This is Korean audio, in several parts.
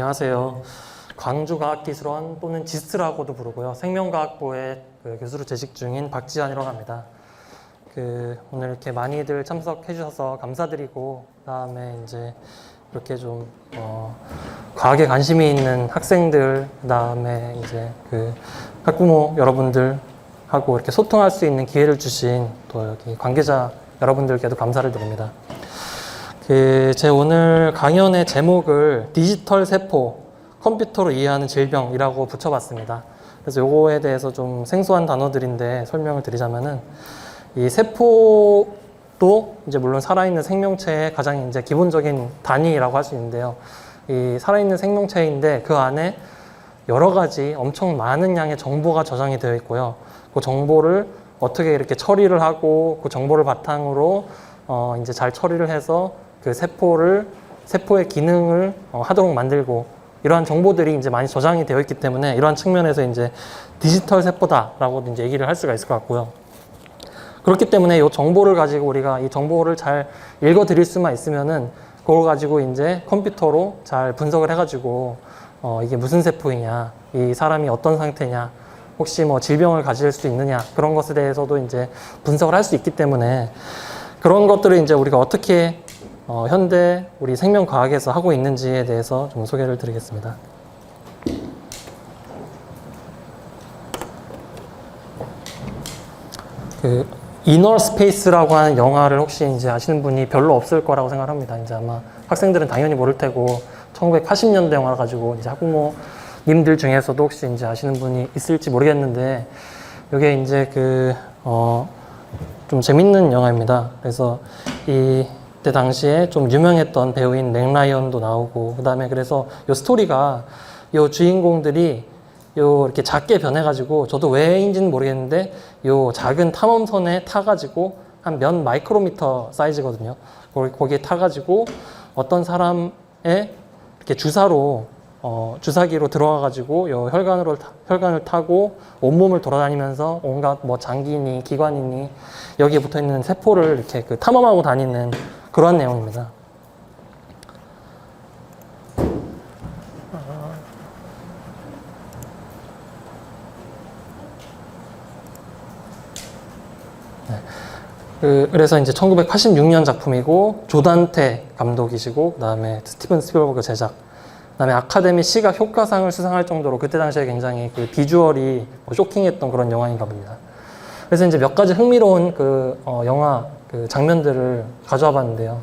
안녕하세요. 광주과학기술원 또는 지스트라고도 부르고요. 생명과학부의 교수로 재직 중인 박지환이라고 합니다. 오늘 이렇게 많이들 참석해 주셔서 감사드리고, 그다음에 이제 이렇게 좀 과학에 관심이 있는 학생들, 그다음에 이제 학부모 여러분들하고 이렇게 소통할 수 있는 기회를 주신 또 여기 관계자 여러분들께도 감사를 드립니다. 제 오늘 강연의 제목을 디지털 세포, 컴퓨터로 이해하는 질병이라고 붙여봤습니다. 그래서 요거에 대해서 좀 생소한 단어들인데 설명을 드리자면은, 이 세포도 이제 물론 살아있는 생명체의 가장 이제 기본적인 단위라고 할 수 있는데요. 이 살아있는 생명체인데 그 안에 여러 가지 엄청 많은 양의 정보가 저장이 되어 있고요. 그 정보를 어떻게 이렇게 처리를 하고 그 정보를 바탕으로 이제 잘 처리를 해서 그 세포의 기능을 하도록 만들고, 이러한 정보들이 이제 많이 저장이 되어 있기 때문에 이러한 측면에서 이제 디지털 세포다라고 이제 얘기를 할 수가 있을 것 같고요. 그렇기 때문에 이 정보를 가지고 우리가 이 정보를 잘 읽어 드릴 수만 있으면은 그걸 가지고 이제 컴퓨터로 잘 분석을 해가지고 이게 무슨 세포이냐, 이 사람이 어떤 상태냐, 혹시 뭐 질병을 가질 수 있느냐, 그런 것에 대해서도 이제 분석을 할 수 있기 때문에 그런 것들을 이제 우리가 어떻게 현대 우리 생명과학에서 하고 있는지에 대해서 좀 소개를 드리겠습니다. 이너 스페이스라고 하는 영화를 혹시 이제 아시는 분이 별로 없을 거라고 생각합니다. 이제 아마 학생들은 당연히 모를 테고, 1980년대 영화 가지고 이제 학부모님들 중에서도 혹시 이제 아시는 분이 있을지 모르겠는데, 이게 이제 좀 재밌는 영화입니다. 그래서 이때 당시에 좀 유명했던 배우인 맥 라이언도 나오고, 그 다음에 그래서 이 스토리가 이 주인공들이 이렇게 작게 변해가지고, 저도 왜인지는 모르겠는데 요 작은 탐험선에 타가지고 한 몇 마이크로미터 사이즈거든요. 거기에 타가지고 어떤 사람의 이렇게 주사기로 들어와가지고 요 혈관을 타고 온몸을 돌아다니면서 온갖 뭐 장기니 기관이니 여기에 붙어 있는 세포를 이렇게 탐험하고 다니는 그런 내용입니다. 그래서 이제 1986년 작품이고, 조단테 감독이시고, 그 다음에 스티븐 스필버그 제작, 그 다음에 아카데미 시각 효과상을 수상할 정도로 그때 당시에 굉장히 비주얼이 쇼킹했던 그런 영화인가 봅니다. 그래서 이제 몇 가지 흥미로운 영화 장면들을 가져와 봤는데요.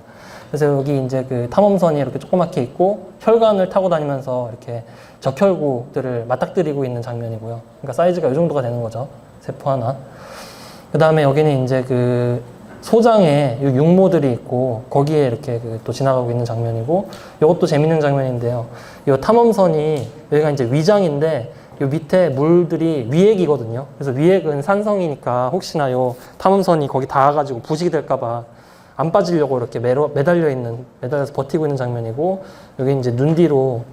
그래서 여기 이제 탐험선이 이렇게 조그맣게 있고, 혈관을 타고 다니면서 이렇게 적혈구들을 맞닥뜨리고 있는 장면이고요. 그러니까 사이즈가 이 정도가 되는 거죠. 세포 하나. 그 다음에 여기는 이제 소장에 육모들이 있고, 거기에 이렇게 또 지나가고 있는 장면이고, 이것도 재밌는 장면인데요. 이 탐험선이 여기가 이제 위장인데, 이 밑에 물들이 위액이거든요. 그래서 위액은 산성이니까 혹시나 이 탐험선이 거기 닿아가지고 부식이 될까봐 안 빠지려고 이렇게 매달려서 버티고 있는 장면이고, 여기 이제 눈 뒤로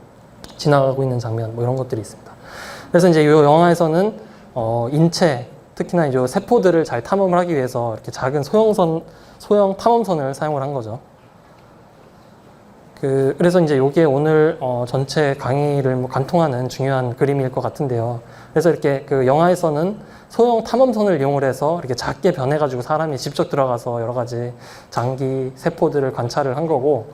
지나가고 있는 장면, 뭐 이런 것들이 있습니다. 그래서 이제 이 영화에서는 인체, 특히나 이제 세포들을 잘 탐험을 하기 위해서 이렇게 작은 소형 탐험선을 사용을 한 거죠. 그래서 이제 이게 오늘 전체 강의를 관통하는 중요한 그림일 것 같은데요. 그래서 이렇게 영화에서는 소형 탐험선을 이용을 해서 이렇게 작게 변해가지고 사람이 직접 들어가서 여러 가지 장기 세포들을 관찰을 한 거고,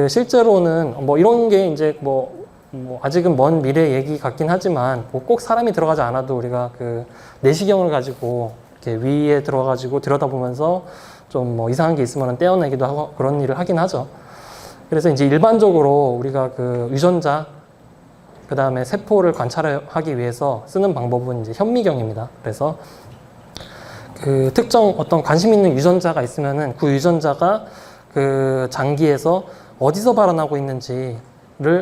실제로는 뭐 이런 게 이제 뭐 아직은 먼 미래 얘기 같긴 하지만, 꼭 사람이 들어가지 않아도 우리가 내시경을 가지고 이렇게 위에 들어가가지고 들여다보면서 좀 뭐 이상한 게 있으면 떼어내기도 하고 그런 일을 하긴 하죠. 그래서 이제 일반적으로 우리가 유전자, 그 다음에 세포를 관찰하기 위해서 쓰는 방법은 이제 현미경입니다. 그래서 특정 어떤 관심 있는 유전자가 있으면은 그 유전자가 장기에서 어디서 발현하고 있는지,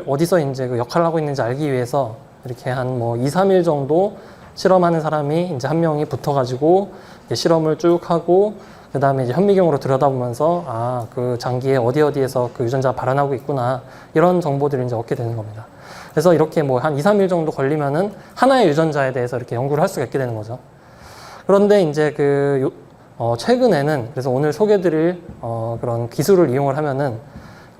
어디서 이제 역할을 하고 있는지 알기 위해서 이렇게 한 2, 3일 정도 실험하는 사람이 이제 한 명이 붙어가지고 실험을 쭉 하고, 그 다음에 이제 현미경으로 들여다보면서 장기에 어디에서 유전자가 발현하고 있구나, 이런 정보들을 이제 얻게 되는 겁니다. 그래서 이렇게 한 2, 3일 정도 걸리면은 하나의 유전자에 대해서 이렇게 연구를 할 수가 있게 되는 거죠. 그런데 이제 최근에는, 그래서 오늘 소개드릴 그런 기술을 이용을 하면은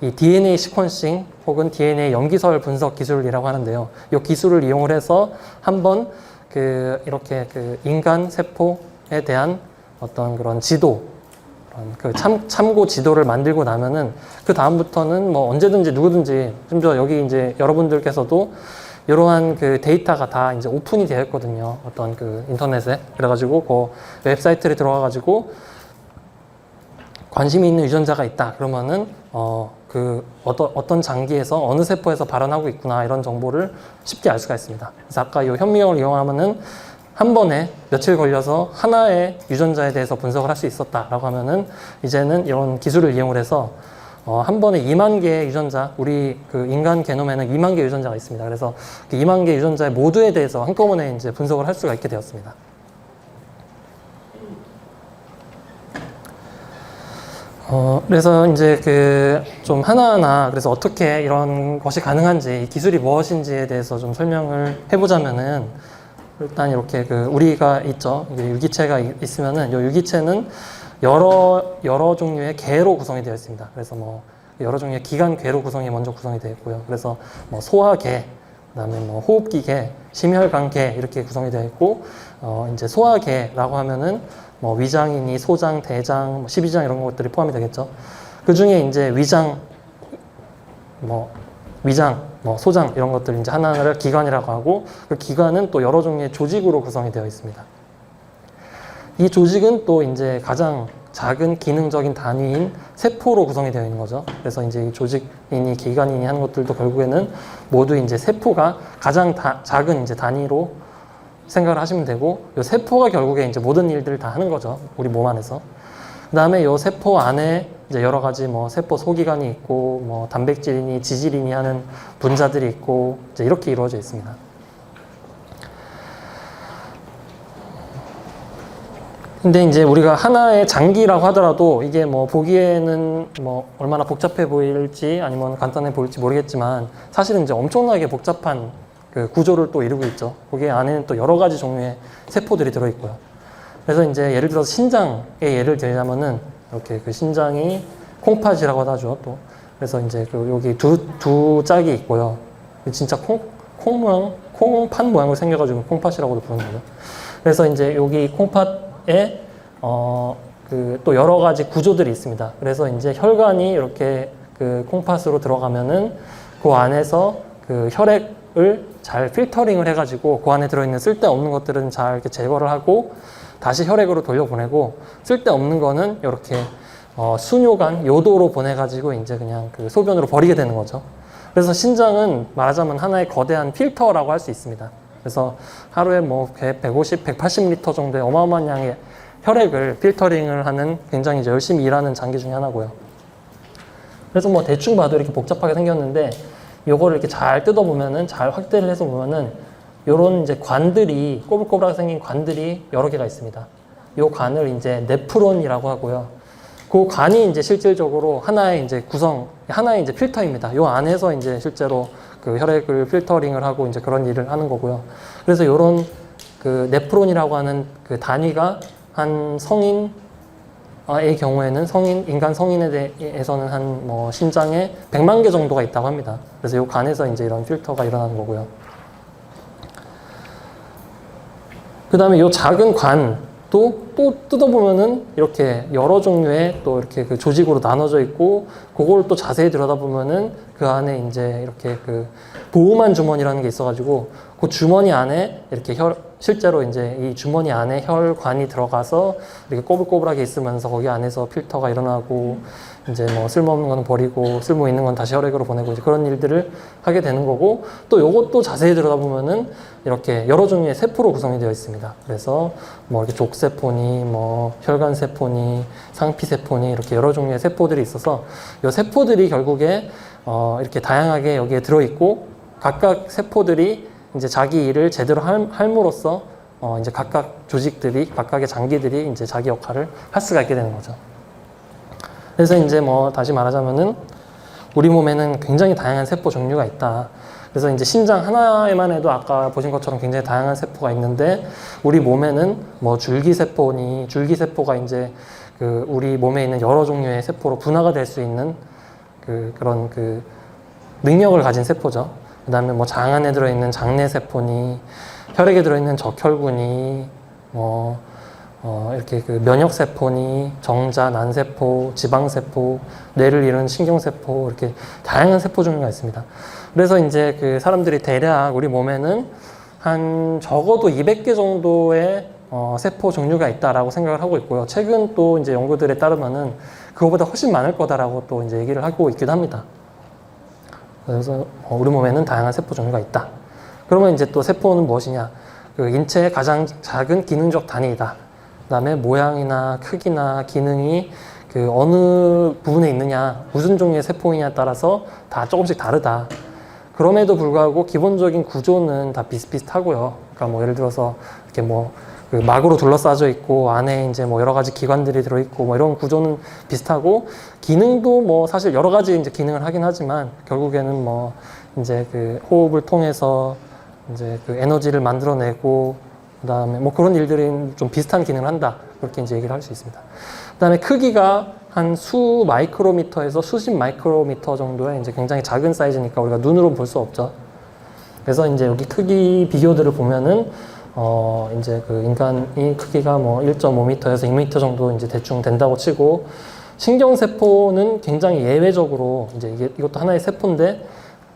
이 DNA 시퀀싱 혹은 DNA 염기설 분석 기술이라고 하는데요. 이 기술을 이용을 해서 한번 이렇게 인간 세포에 대한 어떤 그런 지도, 참고 지도를 만들고 나면은 그 다음부터는 뭐 언제든지 누구든지, 심지어 여기 이제 여러분들께서도 이러한 데이터가 다 이제 오픈이 되어 있거든요. 어떤 인터넷에. 그래가지고 그 웹사이트에 들어가가지고 관심이 있는 유전자가 있다. 그러면은 어떤 장기에서 어느 세포에서 발현하고 있구나 이런 정보를 쉽게 알 수가 있습니다. 그래서 아까 이 현미경을 이용하면은 한 번에 며칠 걸려서 하나의 유전자에 대해서 분석을 할 수 있었다라고 하면은 이제는 이런 기술을 이용을 해서 한 번에 2만 개의 유전자, 우리 인간 게놈에는 2만 개의 유전자가 있습니다. 그래서 그 2만 개의 유전자의 모두에 대해서 한꺼번에 이제 분석을 할 수가 있게 되었습니다. 그래서 이제 좀 하나하나 그래서 어떻게 이런 것이 가능한지, 이 기술이 무엇인지에 대해서 좀 설명을 해보자면은 일단 이렇게 우리가 있죠. 유기체가 있으면은 이 유기체는 여러 종류의 개로 구성이 되어 있습니다. 그래서 뭐 여러 종류의 기관괴로 구성이 먼저 구성이 되어 있고요. 그래서 뭐 소화계, 그다음에 뭐 호흡기계, 심혈관계 이렇게 구성이 되어 있고 이제 소화계라고 하면은 뭐 위장이니 소장, 대장, 뭐 십이장 이런 것들이 포함이 되겠죠. 그 중에 이제 위장, 소장 이런 것들 이제 하나하나를 기관이라고 하고 그 기관은 또 여러 종류의 조직으로 구성이 되어 있습니다. 이 조직은 또 이제 가장 작은 기능적인 단위인 세포로 구성이 되어 있는 거죠. 그래서 이제 이 조직이니 기관이니 하는 것들도 결국에는 모두 이제 세포가 가장 작은 이제 단위로 생각을 하시면 되고, 이 세포가 결국에 이제 모든 일들을 다 하는 거죠. 우리 몸 안에서. 그 다음에 이 세포 안에 이제 여러 가지 뭐 세포 소기관이 있고, 뭐 단백질이니 지질이니 하는 분자들이 있고, 이제 이렇게 이루어져 있습니다. 근데 이제 우리가 하나의 장기라고 하더라도 이게 뭐 보기에는 뭐 얼마나 복잡해 보일지 아니면 간단해 보일지 모르겠지만 사실은 이제 엄청나게 복잡한 구조를 또 이루고 있죠. 거기 안에는 또 여러 가지 종류의 세포들이 들어있고요. 그래서 이제 예를 들어서 신장의 예를 들자면은 이렇게 신장이 콩팥이라고 하죠. 또 그래서 이제 여기 두 짝이 있고요. 진짜 콩팥 모양으로 생겨가지고 콩팥이라고도 부르는 거죠. 그래서 이제 여기 콩팥에 또 여러 가지 구조들이 있습니다. 그래서 이제 혈관이 이렇게 콩팥으로 들어가면은 그 안에서 혈액을 잘 필터링을 해가지고 그 안에 들어있는 쓸데없는 것들은 잘 이렇게 제거를 하고 다시 혈액으로 돌려보내고 쓸데없는 거는 이렇게 수뇨관, 요도로 보내가지고 이제 그냥 소변으로 버리게 되는 거죠. 그래서 신장은 말하자면 하나의 거대한 필터라고 할 수 있습니다. 그래서 하루에 뭐 150, 180리터 정도의 어마어마한 양의 혈액을 필터링을 하는 굉장히 이제 열심히 일하는 장기 중에 하나고요. 그래서 뭐 대충 봐도 이렇게 복잡하게 생겼는데 요거를 이렇게 잘 뜯어보면은 잘 확대를 해서 보면은 요런 이제 관들이 꼬불꼬불하게 생긴 관들이 여러 개가 있습니다. 요 관을 이제 네프론이라고 하고요. 그 관이 이제 실질적으로 하나의 이제 하나의 이제 필터입니다. 요 안에서 이제 실제로 혈액을 필터링을 하고 이제 그런 일을 하는 거고요. 그래서 요런 네프론이라고 하는 단위가 한 성인의 경우에는 인간 성인에 대해서는 한 뭐 심장에 100만 개 정도가 있다고 합니다. 그래서 요 간에서 이제 이런 필터가 일어나는 거고요. 그 다음에 요 작은 관도 또 뜯어보면은 이렇게 여러 종류의 또 이렇게 조직으로 나눠져 있고, 그걸 또 자세히 들여다보면은 그 안에 이제 이렇게 보호만 주머니라는 게 있어가지고 그 주머니 안에 이렇게 실제로 이제 이 주머니 안에 혈관이 들어가서 이렇게 꼬불꼬불하게 있으면서 거기 안에서 필터가 일어나고 이제 뭐 쓸모없는 건 버리고 쓸모 있는 건 다시 혈액으로 보내고 이제 그런 일들을 하게 되는 거고, 또 요것도 자세히 들여다보면은 이렇게 여러 종류의 세포로 구성이 되어 있습니다. 그래서 뭐 이렇게 족세포니 뭐 혈관세포니 상피세포니 이렇게 여러 종류의 세포들이 있어서 이 세포들이 결국에 이렇게 다양하게 여기에 들어있고, 각각 세포들이 이제 자기 일을 제대로 함으로써 이제 각각 조직들이, 각각의 장기들이 이제 자기 역할을 할 수가 있게 되는 거죠. 그래서 이제 뭐 다시 말하자면은 우리 몸에는 굉장히 다양한 세포 종류가 있다. 그래서 이제 심장 하나에만 해도 아까 보신 것처럼 굉장히 다양한 세포가 있는데, 우리 몸에는 뭐 줄기세포가 이제 우리 몸에 있는 여러 종류의 세포로 분화가 될 수 있는 그런 능력을 가진 세포죠. 그 다음에 뭐 장 안에 들어있는 장내세포니, 혈액에 들어있는 적혈군이, 이렇게 면역세포니, 정자, 난세포, 지방세포, 뇌를 이루는 신경세포, 이렇게 다양한 세포 종류가 있습니다. 그래서 이제 사람들이 대략 우리 몸에는 한 적어도 200개 정도의 세포 종류가 있다라고 생각을 하고 있고요. 최근 또 이제 연구들에 따르면은 그거보다 훨씬 많을 거다라고 또 이제 얘기를 하고 있기도 합니다. 그래서 우리 몸에는 다양한 세포 종류가 있다. 그러면 이제 또 세포는 무엇이냐? 인체의 가장 작은 기능적 단위이다. 그 다음에 모양이나 크기나 기능이 어느 부분에 있느냐, 무슨 종류의 세포이냐에 따라서 다 조금씩 다르다. 그럼에도 불구하고 기본적인 구조는 다 비슷비슷하고요. 그러니까 뭐 예를 들어서 이렇게 막으로 둘러싸져 있고 안에 이제 뭐 여러 가지 기관들이 들어있고 뭐 이런 구조는 비슷하고 기능도 뭐 사실 여러 가지 이제 기능을 하긴 하지만 결국에는 뭐 이제 호흡을 통해서 이제 에너지를 만들어내고 그다음에 뭐 그런 일들이 좀 비슷한 기능을 한다. 그렇게 이제 얘기를 할 수 있습니다. 그다음에 크기가 한 수 마이크로미터에서 수십 마이크로미터 정도의 이제 굉장히 작은 사이즈니까 우리가 눈으로 볼 수 없죠. 그래서 이제 여기 크기 비교들을 보면은 이제 인간이 크기가 뭐 1.5m에서 2m 정도 이제 대충 된다고 치고 신경세포는 굉장히 예외적으로 이제 이것도 하나의 세포인데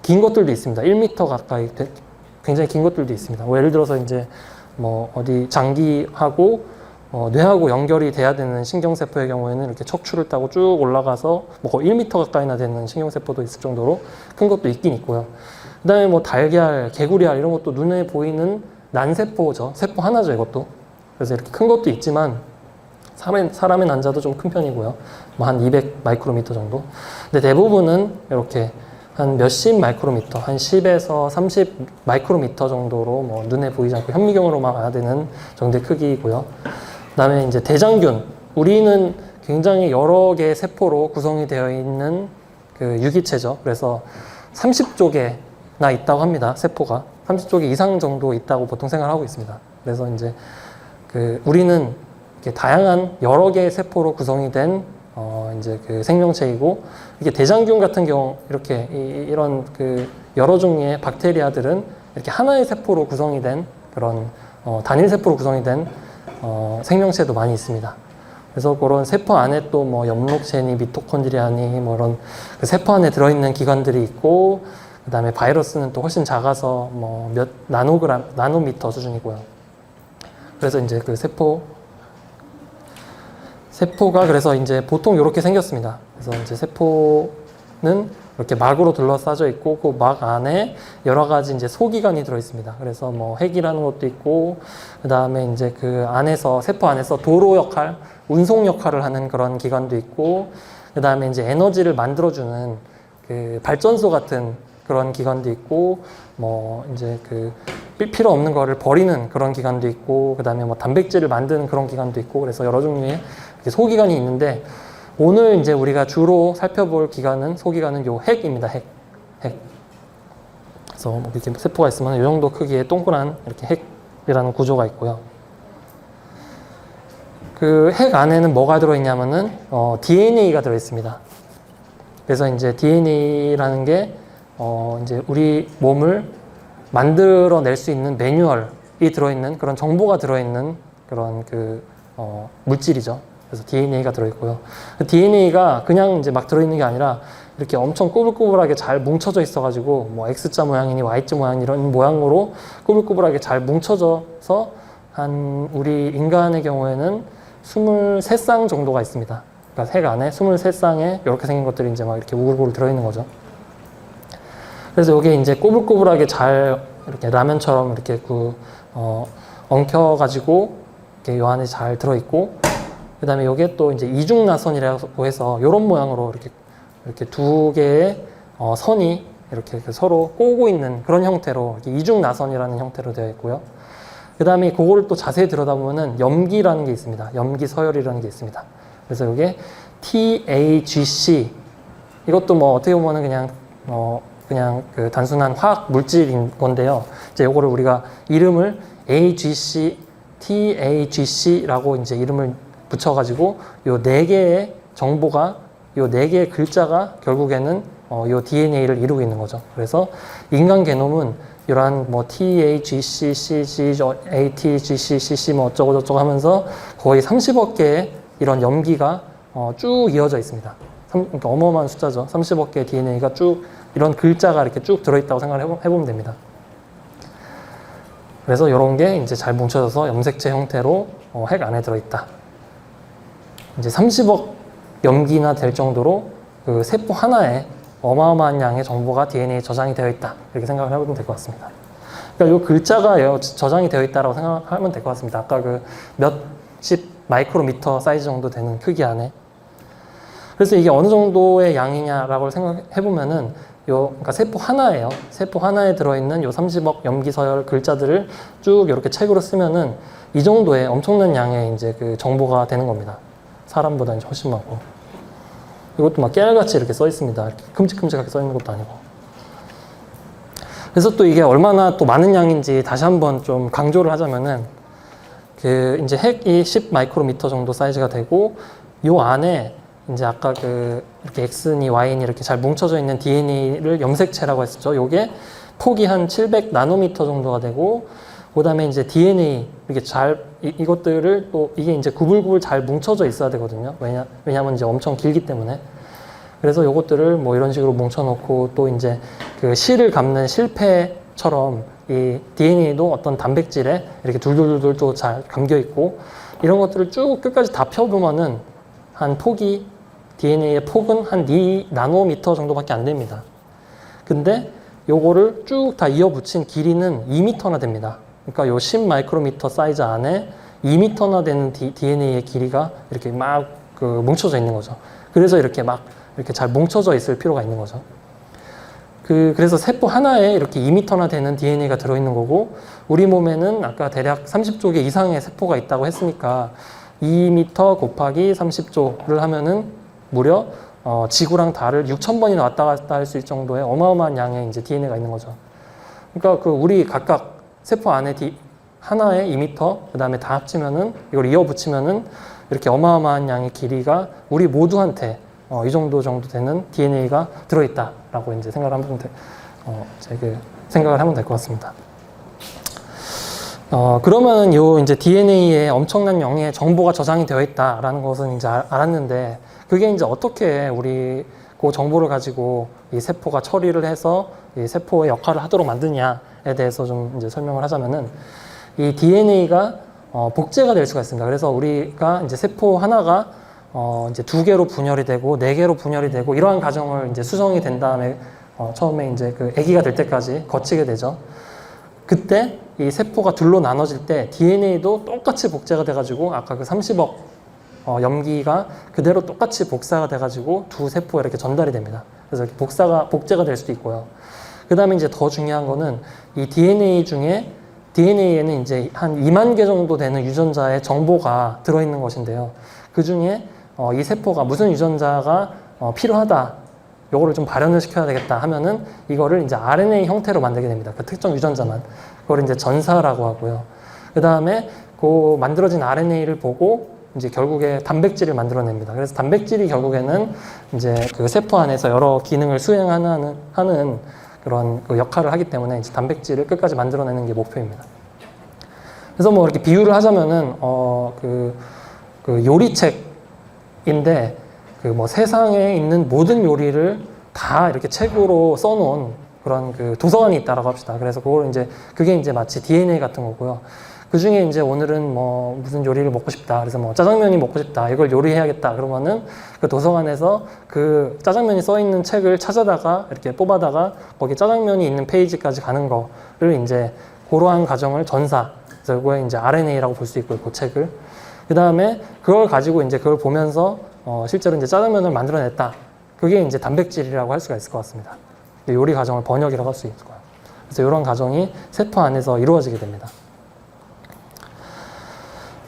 긴 것들도 있습니다. 1m 가까이 굉장히 긴 것들도 있습니다. 뭐 예를 들어서 이제 뭐 어디 장기하고 뇌하고 연결이 돼야 되는 신경세포의 경우에는 이렇게 척추를 따고 쭉 올라가서 뭐 거의 1m 가까이나 되는 신경세포도 있을 정도로 큰 것도 있긴 있고요. 그 다음에 뭐 달걀, 개구리알 이런 것도 눈에 보이는 난세포죠. 세포 하나죠, 이것도. 그래서 이렇게 큰 것도 있지만 사람의 난자도 좀 큰 편이고요. 뭐 한 200 마이크로미터 정도. 근데 대부분은 이렇게 한 몇십 마이크로미터, 한 10에서 30 마이크로미터 정도로 뭐 눈에 보이지 않고 현미경으로만 봐야 되는 정도의 크기이고요. 그 다음에 이제 대장균. 우리는 굉장히 여러 개의 세포로 구성이 되어 있는 유기체죠. 그래서 30조 개나 있다고 합니다. 세포가. 30조 개 이상 정도 있다고 보통 생각하고 있습니다. 그래서 이제 우리는 이렇게 다양한 여러 개의 세포로 구성이 된 이제 생명체이고 이게 대장균 같은 경우 이렇게 이런 여러 종류의 박테리아들은 이렇게 하나의 세포로 구성이 된 그런 단일 세포로 구성이 된 생명체도 많이 있습니다. 그래서 그런 세포 안에 또 뭐 엽록체니 미토콘드리아니 뭐 이런 세포 안에 들어있는 기관들이 있고 그 다음에 바이러스는 또 훨씬 작아서 뭐 몇 나노미터 수준이고요. 그래서 이제 세포가 그래서 이제 보통 이렇게 생겼습니다. 그래서 이제 세포는 이렇게 막으로 둘러싸져 있고 그 막 안에 여러 가지 이제 소기관이 들어 있습니다. 그래서 뭐 핵이라는 것도 있고 그 다음에 이제 안에서 세포 안에서 도로 역할, 운송 역할을 하는 그런 기관도 있고 그 다음에 이제 에너지를 만들어주는 발전소 같은 그런 기관도 있고 뭐 이제 필요 없는 거를 버리는 그런 기관도 있고 그 다음에 뭐 단백질을 만드는 그런 기관도 있고 그래서 여러 종류의 소기관이 있는데 오늘 이제 우리가 주로 살펴볼 소기관은 요 핵입니다. 핵. 그래서 뭐 이렇게 세포가 있으면 이 정도 크기의 동그란 이렇게 핵이라는 구조가 있고요. 그 핵 안에는 뭐가 들어있냐면은 DNA가 들어있습니다. 그래서 이제 DNA라는 게 이제 우리 몸을 만들어낼 수 있는 매뉴얼이 들어있는 그런 정보가 들어있는 그런 물질이죠. 그래서 DNA가 들어있고요. DNA가 그냥 이제 막 들어있는 게 아니라 이렇게 엄청 꼬불꼬불하게 잘 뭉쳐져 있어가지고 뭐 X자 모양이니 Y자 모양 이런 모양으로 꼬불꼬불하게 잘 뭉쳐져서 한 우리 인간의 경우에는 23쌍 정도가 있습니다. 그러니까 핵 안에 23쌍에 이렇게 생긴 것들이 이제 막 이렇게 우글우글 들어있는 거죠. 그래서 이게 이제 꼬불꼬불하게 잘 이렇게 라면처럼 이렇게 엉켜가지고 이렇게 요 안에 잘 들어있고 그 다음에 이게 또 이제 이중나선이라고 해서 이런 모양으로 이렇게 두 개의 선이 이렇게 서로 꼬고 있는 그런 형태로 이렇게 이중나선이라는 형태로 되어 있고요. 그 다음에 그걸 또 자세히 들여다보면은 염기라는 게 있습니다. 염기 서열이라는 게 있습니다. 그래서 이게 TAGC 이것도 뭐 어떻게 보면은 그냥 단순한 화학 물질인 건데요. 이제 요거를 우리가 이름을 AGC, TAGC라고 이제 이름을 붙여가지고 요 네 개의 정보가 요 4개의 글자가 결국에는 요 DNA를 이루고 있는 거죠. 그래서 인간 게놈은 이러한 뭐 TA, GC, CG, AT, GC, CC 뭐 어쩌고저쩌고 하면서 거의 30억 개의 이런 염기가 쭉 이어져 있습니다. 그러니까 어마어마한 숫자죠. 30억 개의 DNA가 쭉 이런 글자가 이렇게 쭉 들어있다고 생각을 해보면 됩니다. 그래서 이런 게 이제 잘 뭉쳐져서 염색체 형태로 핵 안에 들어있다. 이제 30억 염기나 될 정도로 그 세포 하나에 어마어마한 양의 정보가 DNA에 저장이 되어 있다. 이렇게 생각을 해보면 될 것 같습니다. 그러니까 이 글자가 저장이 되어 있다고 생각하면 될 것 같습니다. 아까 그 몇십 마이크로미터 사이즈 정도 되는 크기 안에. 그래서 이게 어느 정도의 양이냐라고 생각해보면은 그러니까 세포 하나예요. 세포 하나에 들어있는 요 30억 염기서열 글자들을 쭉 이렇게 책으로 쓰면은 이 정도의 엄청난 양의 이제 그 정보가 되는 겁니다. 사람보다 이제 훨씬 많고. 이것도 막 깨알같이 이렇게 써 있습니다. 이렇게 큼직큼직하게 써 있는 것도 아니고. 그래서 또 이게 얼마나 또 많은 양인지 다시 한번 좀 강조를 하자면은 그 이제 핵이 10 마이크로미터 정도 사이즈가 되고 요 안에 이제 아까 그 이렇게 X니 Y니 이렇게 잘 뭉쳐져 있는 DNA를 염색체라고 했었죠. 요게 폭이 한 700 나노미터 정도가 되고 그다음에 이제 DNA 이렇게 잘 이것들을 또 이게 이제 구불구불 잘 뭉쳐져 있어야 되거든요. 왜냐하면 이제 엄청 길기 때문에. 그래서 요것들을 뭐 이런 식으로 뭉쳐놓고 또 이제 그 실을 감는 실패처럼 이 DNA도 어떤 단백질에 이렇게 둘둘둘둘 또 잘 감겨 있고 이런 것들을 쭉 끝까지 다 펴보면은 한 폭이 DNA의 폭은 한 2 나노미터 정도밖에 안 됩니다. 근데 요거를 쭉 다 이어붙인 길이는 2미터나 됩니다. 그러니까 요 10 마이크로미터 사이즈 안에 2미터나 되는 DNA의 길이가 이렇게 막 그 뭉쳐져 있는 거죠. 그래서 이렇게 막 이렇게 잘 뭉쳐져 있을 필요가 있는 거죠. 그래서 세포 하나에 이렇게 2미터나 되는 DNA가 들어있는 거고 우리 몸에는 아까 대략 30조 개 이상의 세포가 있다고 했으니까 2m 곱하기 30조를 하면은 무려 지구랑 달을 6,000번이나 왔다 갔다 할 수 있을 정도의 어마어마한 양의 이제 DNA가 있는 거죠. 그러니까 그 우리 각각 세포 안에 하나에 2m, 그 다음에 다 합치면은 이걸 이어 붙이면은 이렇게 어마어마한 양의 길이가 우리 모두한테 이 정도 되는 DNA가 들어있다라고 이제 생각을 하면 생각을 하면 될 것 같습니다. 그러면 요 이제 DNA에 엄청난 양의 정보가 저장이 되어 있다라는 것은 이제 알았는데 그게 이제 어떻게 우리 그 정보를 가지고 이 세포가 처리를 해서 이 세포의 역할을 하도록 만드냐에 대해서 좀 이제 설명을 하자면은 이 DNA가 복제가 될 수가 있습니다. 그래서 우리가 이제 세포 하나가 이제 2개로 분열이 되고 4개로 분열이 되고 이러한 과정을 이제 수정이 된 다음에 처음에 이제 그 아기가 될 때까지 거치게 되죠. 그때 이 세포가 둘로 나눠질 때 DNA도 똑같이 복제가 돼가지고 아까 그 30억 염기가 그대로 똑같이 복사가 돼가지고 두 세포에 이렇게 전달이 됩니다. 그래서 이렇게 복제가 될 수도 있고요. 그 다음에 이제 더 중요한 거는 이 DNA 중에 DNA에는 이제 한 2만 개 정도 되는 유전자의 정보가 들어있는 것인데요. 그 중에 이 세포가 무슨 유전자가 필요하다, 요거를 좀 발현을 시켜야 되겠다 하면은 이거를 이제 RNA 형태로 만들게 됩니다. 그 특정 유전자만. 그걸 이제 전사라고 하고요. 그 다음에 그 만들어진 RNA를 보고 이제 결국에 단백질을 만들어냅니다. 그래서 단백질이 결국에는 이제 그 세포 안에서 여러 기능을 수행하는 그런 그 역할을 하기 때문에 이제 단백질을 끝까지 만들어내는 게 목표입니다. 그래서 뭐 이렇게 비유를 하자면은 그 요리책인데 그 뭐 세상에 있는 모든 요리를 다 이렇게 책으로 써놓은 그런 그 도서관이 있다라고 합시다. 그래서 그게 이제 마치 DNA 같은 거고요. 그 중에 이제 오늘은 뭐 무슨 요리를 먹고 싶다. 그래서 뭐 짜장면이 먹고 싶다. 이걸 요리해야겠다. 그러면은 그 도서관에서 그 짜장면이 써 있는 책을 찾아다가 이렇게 뽑아다가 거기 짜장면이 있는 페이지까지 가는 거를 이제 그러한 과정을 전사. 그래서 그거에 이제 RNA라고 볼 수 있고요. 그 책을. 그 다음에 그걸 가지고 이제 그걸 보면서 실제로 이제 짜장면을 만들어냈다. 그게 이제 단백질이라고 할 수가 있을 것 같습니다. 요리 과정을 번역이라고 할 수 있을 거예요. 그래서 이런 과정이 세포 안에서 이루어지게 됩니다.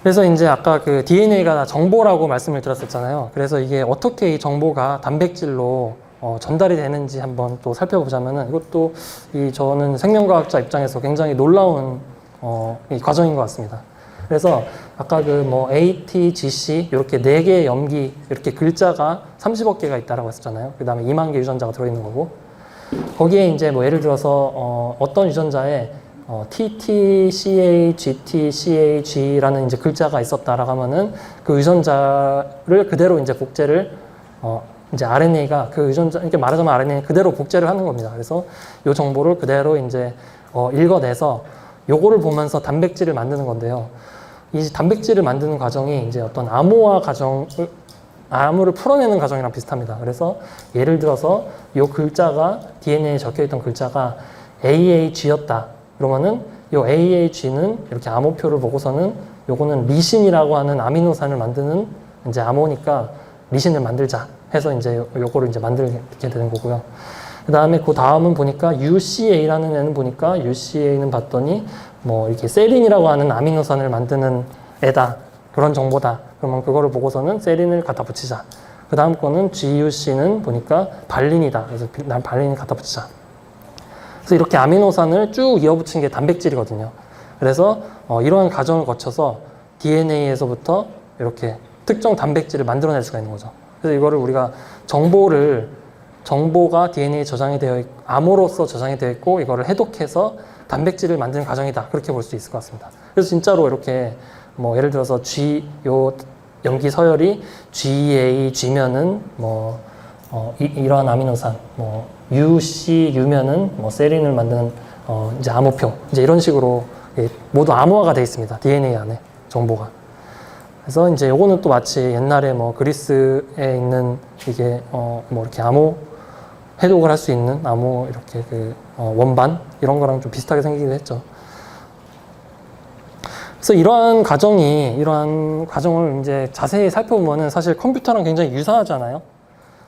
그래서 이제 아까 그 DNA가 정보라고 말씀을 드렸었잖아요. 그래서 이게 어떻게 이 정보가 단백질로 전달이 되는지 한번 또 살펴보자면은 이것도 저는 생명과학자 입장에서 굉장히 놀라운 이 과정인 것 같습니다. 그래서 아까 그 뭐 AT, GC 이렇게 4개의 염기 이렇게 글자가 30억 개가 있다라고 했었잖아요. 그 다음에 2만 개 유전자가 들어있는 거고 거기에 이제 뭐 예를 들어서 어떤 유전자에 TT, CA, GT, CA, G라는 이제 글자가 있었다라고 하면은 그 유전자를 그대로 이제 복제를 이제 RNA가 그 유전자 이렇게 말하자면 RNA 그대로 복제를 하는 겁니다. 그래서 이 정보를 그대로 이제 읽어내서 요거를 보면서 단백질을 만드는 건데요. 이 단백질을 만드는 과정이 이제 어떤 암호를 풀어내는 과정이랑 비슷합니다. 그래서 예를 들어서 이 글자가 DNA에 적혀있던 글자가 AAG였다. 그러면은 이 AAG는 이렇게 암호표를 보고서는 요거는 리신이라고 하는 아미노산을 만드는 이제 암호니까 리신을 만들자 해서 이제 요거를 이제 만들게 되는 거고요. 그 다음은 보니까 UCA라는 애는 보니까 UCA는 봤더니 뭐 이렇게 세린이라고 하는 아미노산을 만드는 애다. 그런 정보다. 그러면 그거를 보고서는 세린을 갖다 붙이자. 그 다음 거는 GUC는 보니까 발린이다. 그래서 난 발린을 갖다 붙이자. 그래서 이렇게 아미노산을 쭉 이어붙인 게 단백질이거든요. 그래서 이러한 과정을 거쳐서 DNA에서부터 이렇게 특정 단백질을 만들어낼 수가 있는 거죠. 그래서 이거를 우리가 정보가 DNA에 저장이 되어 있고, 암호로서 저장이 되어 있고, 이거를 해독해서 단백질을 만드는 과정이다. 그렇게 볼 수 있을 것 같습니다. 그래서 진짜로 이렇게 뭐 예를 들어서 요 염기 서열이 GAG면은 뭐 이러한 아미노산, 뭐 UCU면은 뭐 세린을 만드는 이제 암호표, 이제 이런 식으로 모두 암호화가 되어 있습니다. DNA 안에 정보가. 그래서 이제 요거는 또 마치 옛날에 뭐 그리스에 있는 이게 뭐 이렇게 암호 해독을 할 수 있는 암호 이렇게 그 원반 이런 거랑 좀 비슷하게 생기기도 했죠. 그래서 이러한 과정을 이제 자세히 살펴보면은 사실 컴퓨터랑 굉장히 유사하잖아요.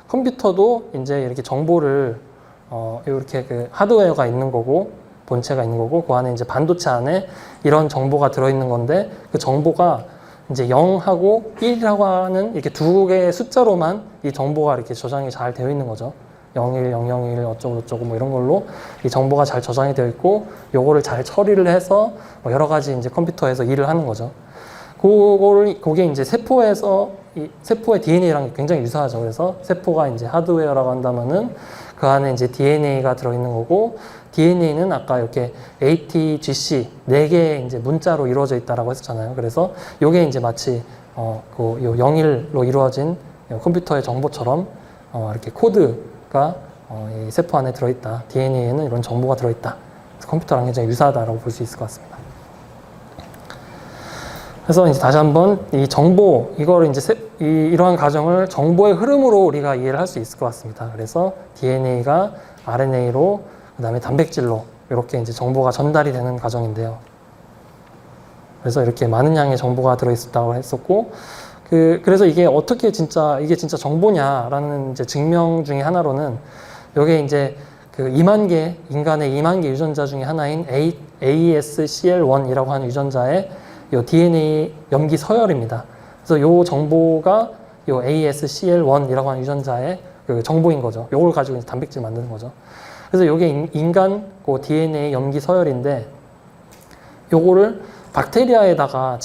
컴퓨터도 이제 이렇게 정보를 이렇게 그 하드웨어가 있는 거고 본체가 있는 거고 그 안에 이제 반도체 안에 이런 정보가 들어있는 건데 그 정보가 이제 0하고 1이라고 하는 이렇게 두 개의 숫자로만 이 정보가 이렇게 저장이 잘 되어 있는 거죠. 01, 001 어쩌고 저쩌고 뭐 이런 걸로 이 정보가 잘 저장이 되어 있고 요거를 잘 처리를 해서 뭐 여러 가지 이제 컴퓨터에서 일을 하는 거죠. 그게 이제 세포의 DNA랑 굉장히 유사하죠. 그래서 세포가 이제 하드웨어라고 한다면은 그 안에 이제 DNA가 들어있는 거고 DNA는 아까 이렇게 AT, GC 4개의 이제 문자로 이루어져 있다라고 했었잖아요. 그래서 요게 이제 마치 요 01로 이루어진 컴퓨터의 정보처럼 이렇게 코드가 이 세포 안에 들어있다. DNA에는 이런 정보가 들어있다. 그래서 컴퓨터랑 굉장히 유사하다라고 볼 수 있을 것 같습니다. 그래서 이제 다시 한번 이 정보, 이거를 이제 이러한 과정을 정보의 흐름으로 우리가 이해를 할 수 있을 것 같습니다. 그래서 DNA가 RNA로, 그 다음에 단백질로 이렇게 이제 정보가 전달이 되는 과정인데요. 그래서 이렇게 많은 양의 정보가 들어있었다고 했었고, 그래서 이게 어떻게 이게 진짜 정보냐라는 이제 증명 중에 하나로는 요게 이제 그 인간의 2만 개 유전자 중에 하나인 ASCL1이라고 하는 유전자의 요 DNA 염기 서열입니다. 그래서 요 정보가 요 ASCL1이라고 하는 유전자의 그 정보인 거죠. 요걸 가지고 이제 단백질 만드는 거죠. 그래서 요게 인간 그 DNA 염기 서열인데 요거를 박테리아에다가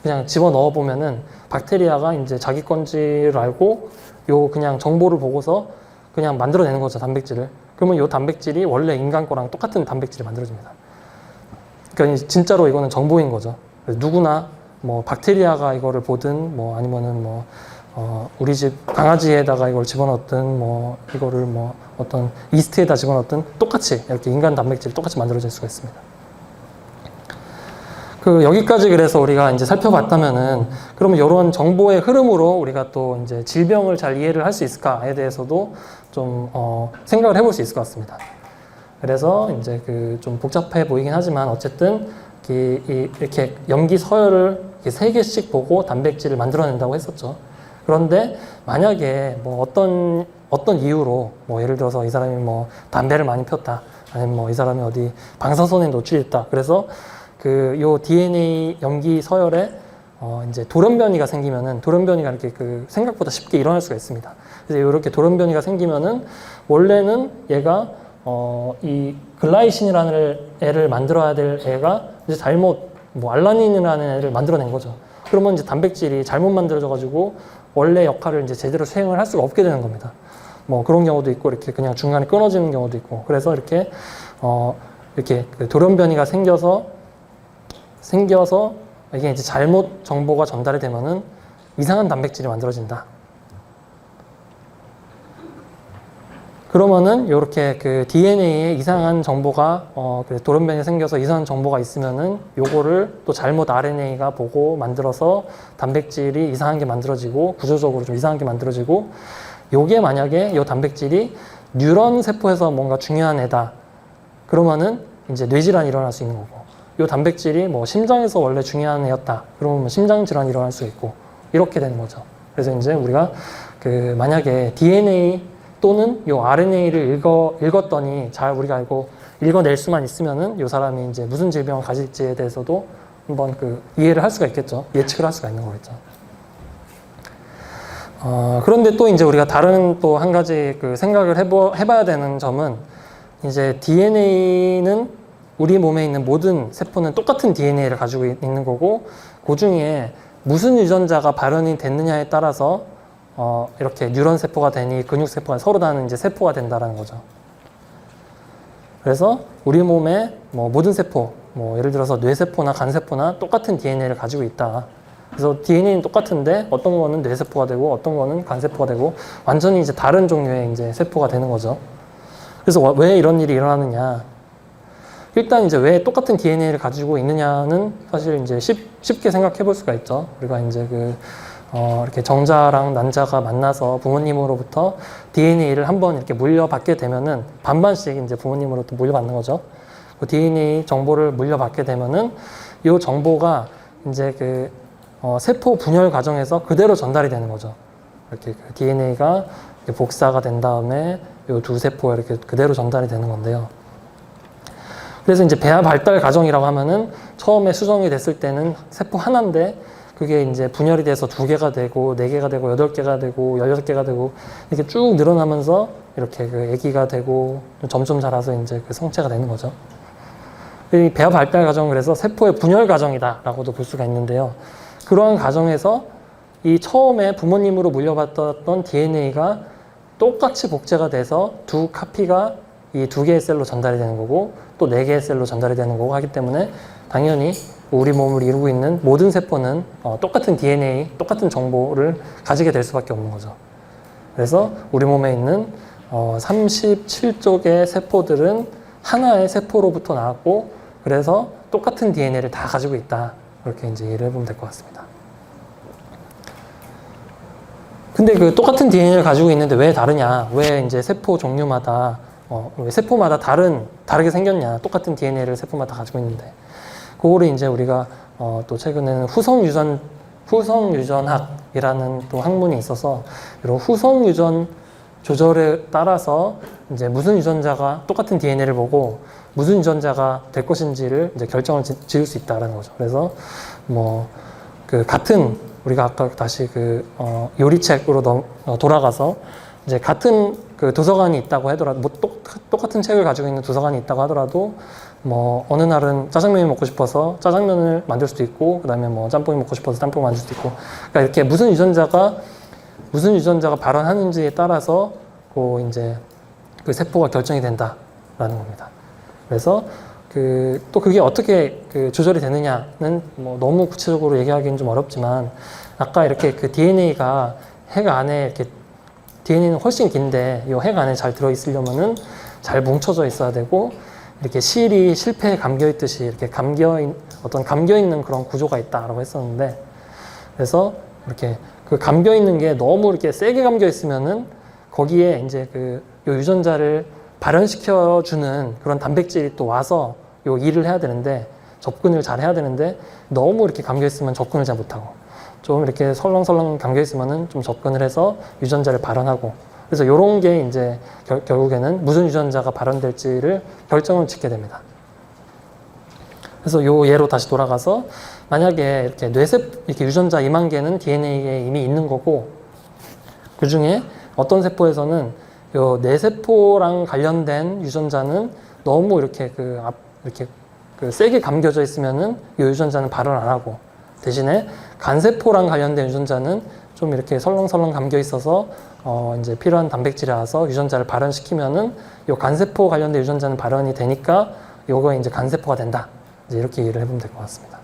그냥 집어 넣어 보면은 박테리아가 이제 자기 건지를 알고 요 그냥 정보를 보고서 그냥 만들어내는 거죠, 단백질을. 그러면 요 단백질이 원래 인간 거랑 똑같은 단백질이 만들어집니다. 그러니까 진짜로 이거는 정보인 거죠. 누구나 뭐 박테리아가 이거를 보든 뭐 아니면은 뭐 우리 집 강아지에다가 이걸 집어넣든 뭐 이거를 뭐 어떤 이스트에다 집어넣든 똑같이 이렇게 인간 단백질이 똑같이 만들어질 수가 있습니다. 여기까지 그래서 우리가 이제 살펴봤다면은 그러면 이런 정보의 흐름으로 우리가 또 이제 질병을 잘 이해를 할 수 있을까에 대해서도 좀 생각을 해볼 수 있을 것 같습니다. 그래서 이제 좀 복잡해 보이긴 하지만 어쨌든 이렇게 염기 서열을 이렇게 3개씩 보고 단백질을 만들어낸다고 했었죠. 그런데 만약에 뭐 어떤 이유로 뭐 예를 들어서 이 사람이 뭐 담배를 많이 폈다, 아니면 뭐 이 사람이 어디 방사선에 노출됐다. 그래서 요 DNA 염기 서열에 이제 돌연변이가 생기면은 돌연변이가 이렇게 생각보다 쉽게 일어날 수가 있습니다. 그래서 이렇게 돌연변이가 생기면은 원래는 얘가 이 글라이신이라는 애를 만들어야 될 애가 이제 잘못 뭐 알라닌이라는 애를 만들어낸 거죠. 그러면 이제 단백질이 잘못 만들어져가지고 원래 역할을 이제 제대로 수행을 할 수가 없게 되는 겁니다. 뭐 그런 경우도 있고 이렇게 그냥 중간에 끊어지는 경우도 있고 그래서 이렇게 이렇게 그 돌연변이가 생겨서 이게 이제 잘못 정보가 전달이 되면은 이상한 단백질이 만들어진다. 그러면은 이렇게 그 DNA에 이상한 정보가 돌연변이 생겨서 이상한 정보가 있으면은 요거를 또 잘못 RNA가 보고 만들어서 단백질이 이상한 게 만들어지고 구조적으로 좀 이상한 게 만들어지고 요게 만약에 요 단백질이 뉴런 세포에서 뭔가 중요한 애다. 그러면은 이제 뇌질환이 일어날 수 있는 거고 요 단백질이 뭐 심장에서 원래 중요한 애였다. 그러면 심장 질환이 일어날 수 있고 이렇게 되는 거죠. 그래서 이제 우리가 그 만약에 DNA 또는 요 RNA를 읽었더니 잘 우리가 알고 읽어낼 수만 있으면은 요 사람이 이제 무슨 질병을 가질지에 대해서도 한번 그 이해를 할 수가 있겠죠. 예측을 할 수가 있는 거겠죠. 그런데 또 이제 우리가 다른 또 한 가지 그 생각을 해봐야 되는 점은 이제 DNA는 우리 몸에 있는 모든 세포는 똑같은 DNA를 가지고 있는 거고 그 중에 무슨 유전자가 발현이 됐느냐에 따라서 이렇게 뉴런 세포가 되니 근육 세포가 서로 다른 이제 세포가 된다라는 거죠. 그래서 우리 몸의 뭐 모든 세포, 뭐 예를 들어서 뇌세포나 간세포나 똑같은 DNA를 가지고 있다. 그래서 DNA는 똑같은데 어떤 거는 뇌세포가 되고 어떤 거는 간세포가 되고 완전히 이제 다른 종류의 이제 세포가 되는 거죠. 그래서 왜 이런 일이 일어나느냐? 일단 이제 왜 똑같은 DNA를 가지고 있느냐는 사실 이제 쉽게 생각해 볼 수가 있죠. 우리가 이제 이렇게 정자랑 난자가 만나서 부모님으로부터 DNA를 한번 이렇게 물려받게 되면은 반반씩 이제 부모님으로부터 물려받는 거죠. 그 DNA 정보를 물려받게 되면은 이 정보가 이제 세포 분열 과정에서 그대로 전달이 되는 거죠. 이렇게 그 DNA가 복사가 된 다음에 이 두 세포에 이렇게 그대로 전달이 되는 건데요. 그래서 이제 배아 발달 과정이라고 하면은 처음에 수정이 됐을 때는 세포 하나인데 그게 이제 분열이 돼서 2개가 되고 4개가 되고 8개가 되고 16개가 되고 이렇게 쭉 늘어나면서 이렇게 그 아기가 되고 점점 자라서 이제 그 성체가 되는 거죠. 이 배아 발달 과정은 그래서 세포의 분열 과정이다라고도 볼 수가 있는데요. 그러한 과정에서 이 처음에 부모님으로 물려받았던 DNA가 똑같이 복제가 돼서 두 카피가 이 2개의 셀로 전달이 되는 거고 또 4개의 셀로 전달이 되는 거고 하기 때문에 당연히 우리 몸을 이루고 있는 모든 세포는 똑같은 DNA, 똑같은 정보를 가지게 될 수밖에 없는 거죠. 그래서 우리 몸에 있는 37쪽의 세포들은 하나의 세포로부터 나왔고 그래서 똑같은 DNA를 다 가지고 있다. 그렇게 이제 이해를 해보면 될 것 같습니다. 근데 그 똑같은 DNA를 가지고 있는데 왜 다르냐? 왜 이제 세포 종류마다 왜 세포마다 다르게 생겼냐? 똑같은 DNA를 세포마다 가지고 있는데 그거를 이제 우리가 또 최근에는 후성유전학이라는 또 학문이 있어서 이런 후성유전 조절에 따라서 이제 무슨 유전자가 똑같은 DNA를 보고 무슨 유전자가 될 것인지를 이제 결정을 지을 수 있다라는 거죠. 그래서 뭐 그 같은 우리가 아까 다시 요리책으로 돌아가서 이제 같은 그 도서관이 있다고 하더라도 뭐 똑같은 책을 가지고 있는 도서관이 있다고 하더라도 뭐 어느 날은 짜장면이 먹고 싶어서 짜장면을 만들 수도 있고 그다음에 뭐 짬뽕이 먹고 싶어서 짬뽕을 만들 수도 있고 그러니까 이렇게 무슨 유전자가 발현하는지에 따라서 이제 그 세포가 결정이 된다라는 겁니다. 그래서 또 그게 어떻게 조절이 되느냐는 뭐 너무 구체적으로 얘기하기는 좀 어렵지만 아까 이렇게 그 DNA가 핵 안에 이렇게 DNA는 훨씬 긴데 이 핵 안에 잘 들어 있으려면은 잘 뭉쳐져 있어야 되고 이렇게 실이 실패에 감겨 있듯이 이렇게 감겨 있는 그런 구조가 있다라고 했었는데 그래서 이렇게 그 감겨 있는 게 너무 이렇게 세게 감겨 있으면은 거기에 이제 요 유전자를 발현시켜주는 그런 단백질이 또 와서 요 일을 해야 되는데 접근을 잘 해야 되는데 너무 이렇게 감겨 있으면 접근을 잘 못하고 좀 이렇게 설렁설렁 감겨 있으면은 좀 접근을 해서 유전자를 발현하고 그래서 이런 게 이제 결국에는 무슨 유전자가 발현될지를 결정을 짓게 됩니다. 그래서 요 예로 다시 돌아가서 만약에 이렇게 이렇게 유전자 2만 개는 DNA에 이미 있는 거고 그 중에 어떤 세포에서는 요 뇌세포랑 관련된 유전자는 너무 이렇게 그 세게 감겨져 있으면은 이 유전자는 발언 안 하고, 대신에 간세포랑 관련된 유전자는 좀 이렇게 설렁설렁 감겨 있어서 이제 필요한 단백질에 와서 유전자를 발현시키면은 요 간세포 관련된 유전자는 발현이 되니까 요거 이제 간세포가 된다. 이제 이렇게 이해를 해보면 될 것 같습니다.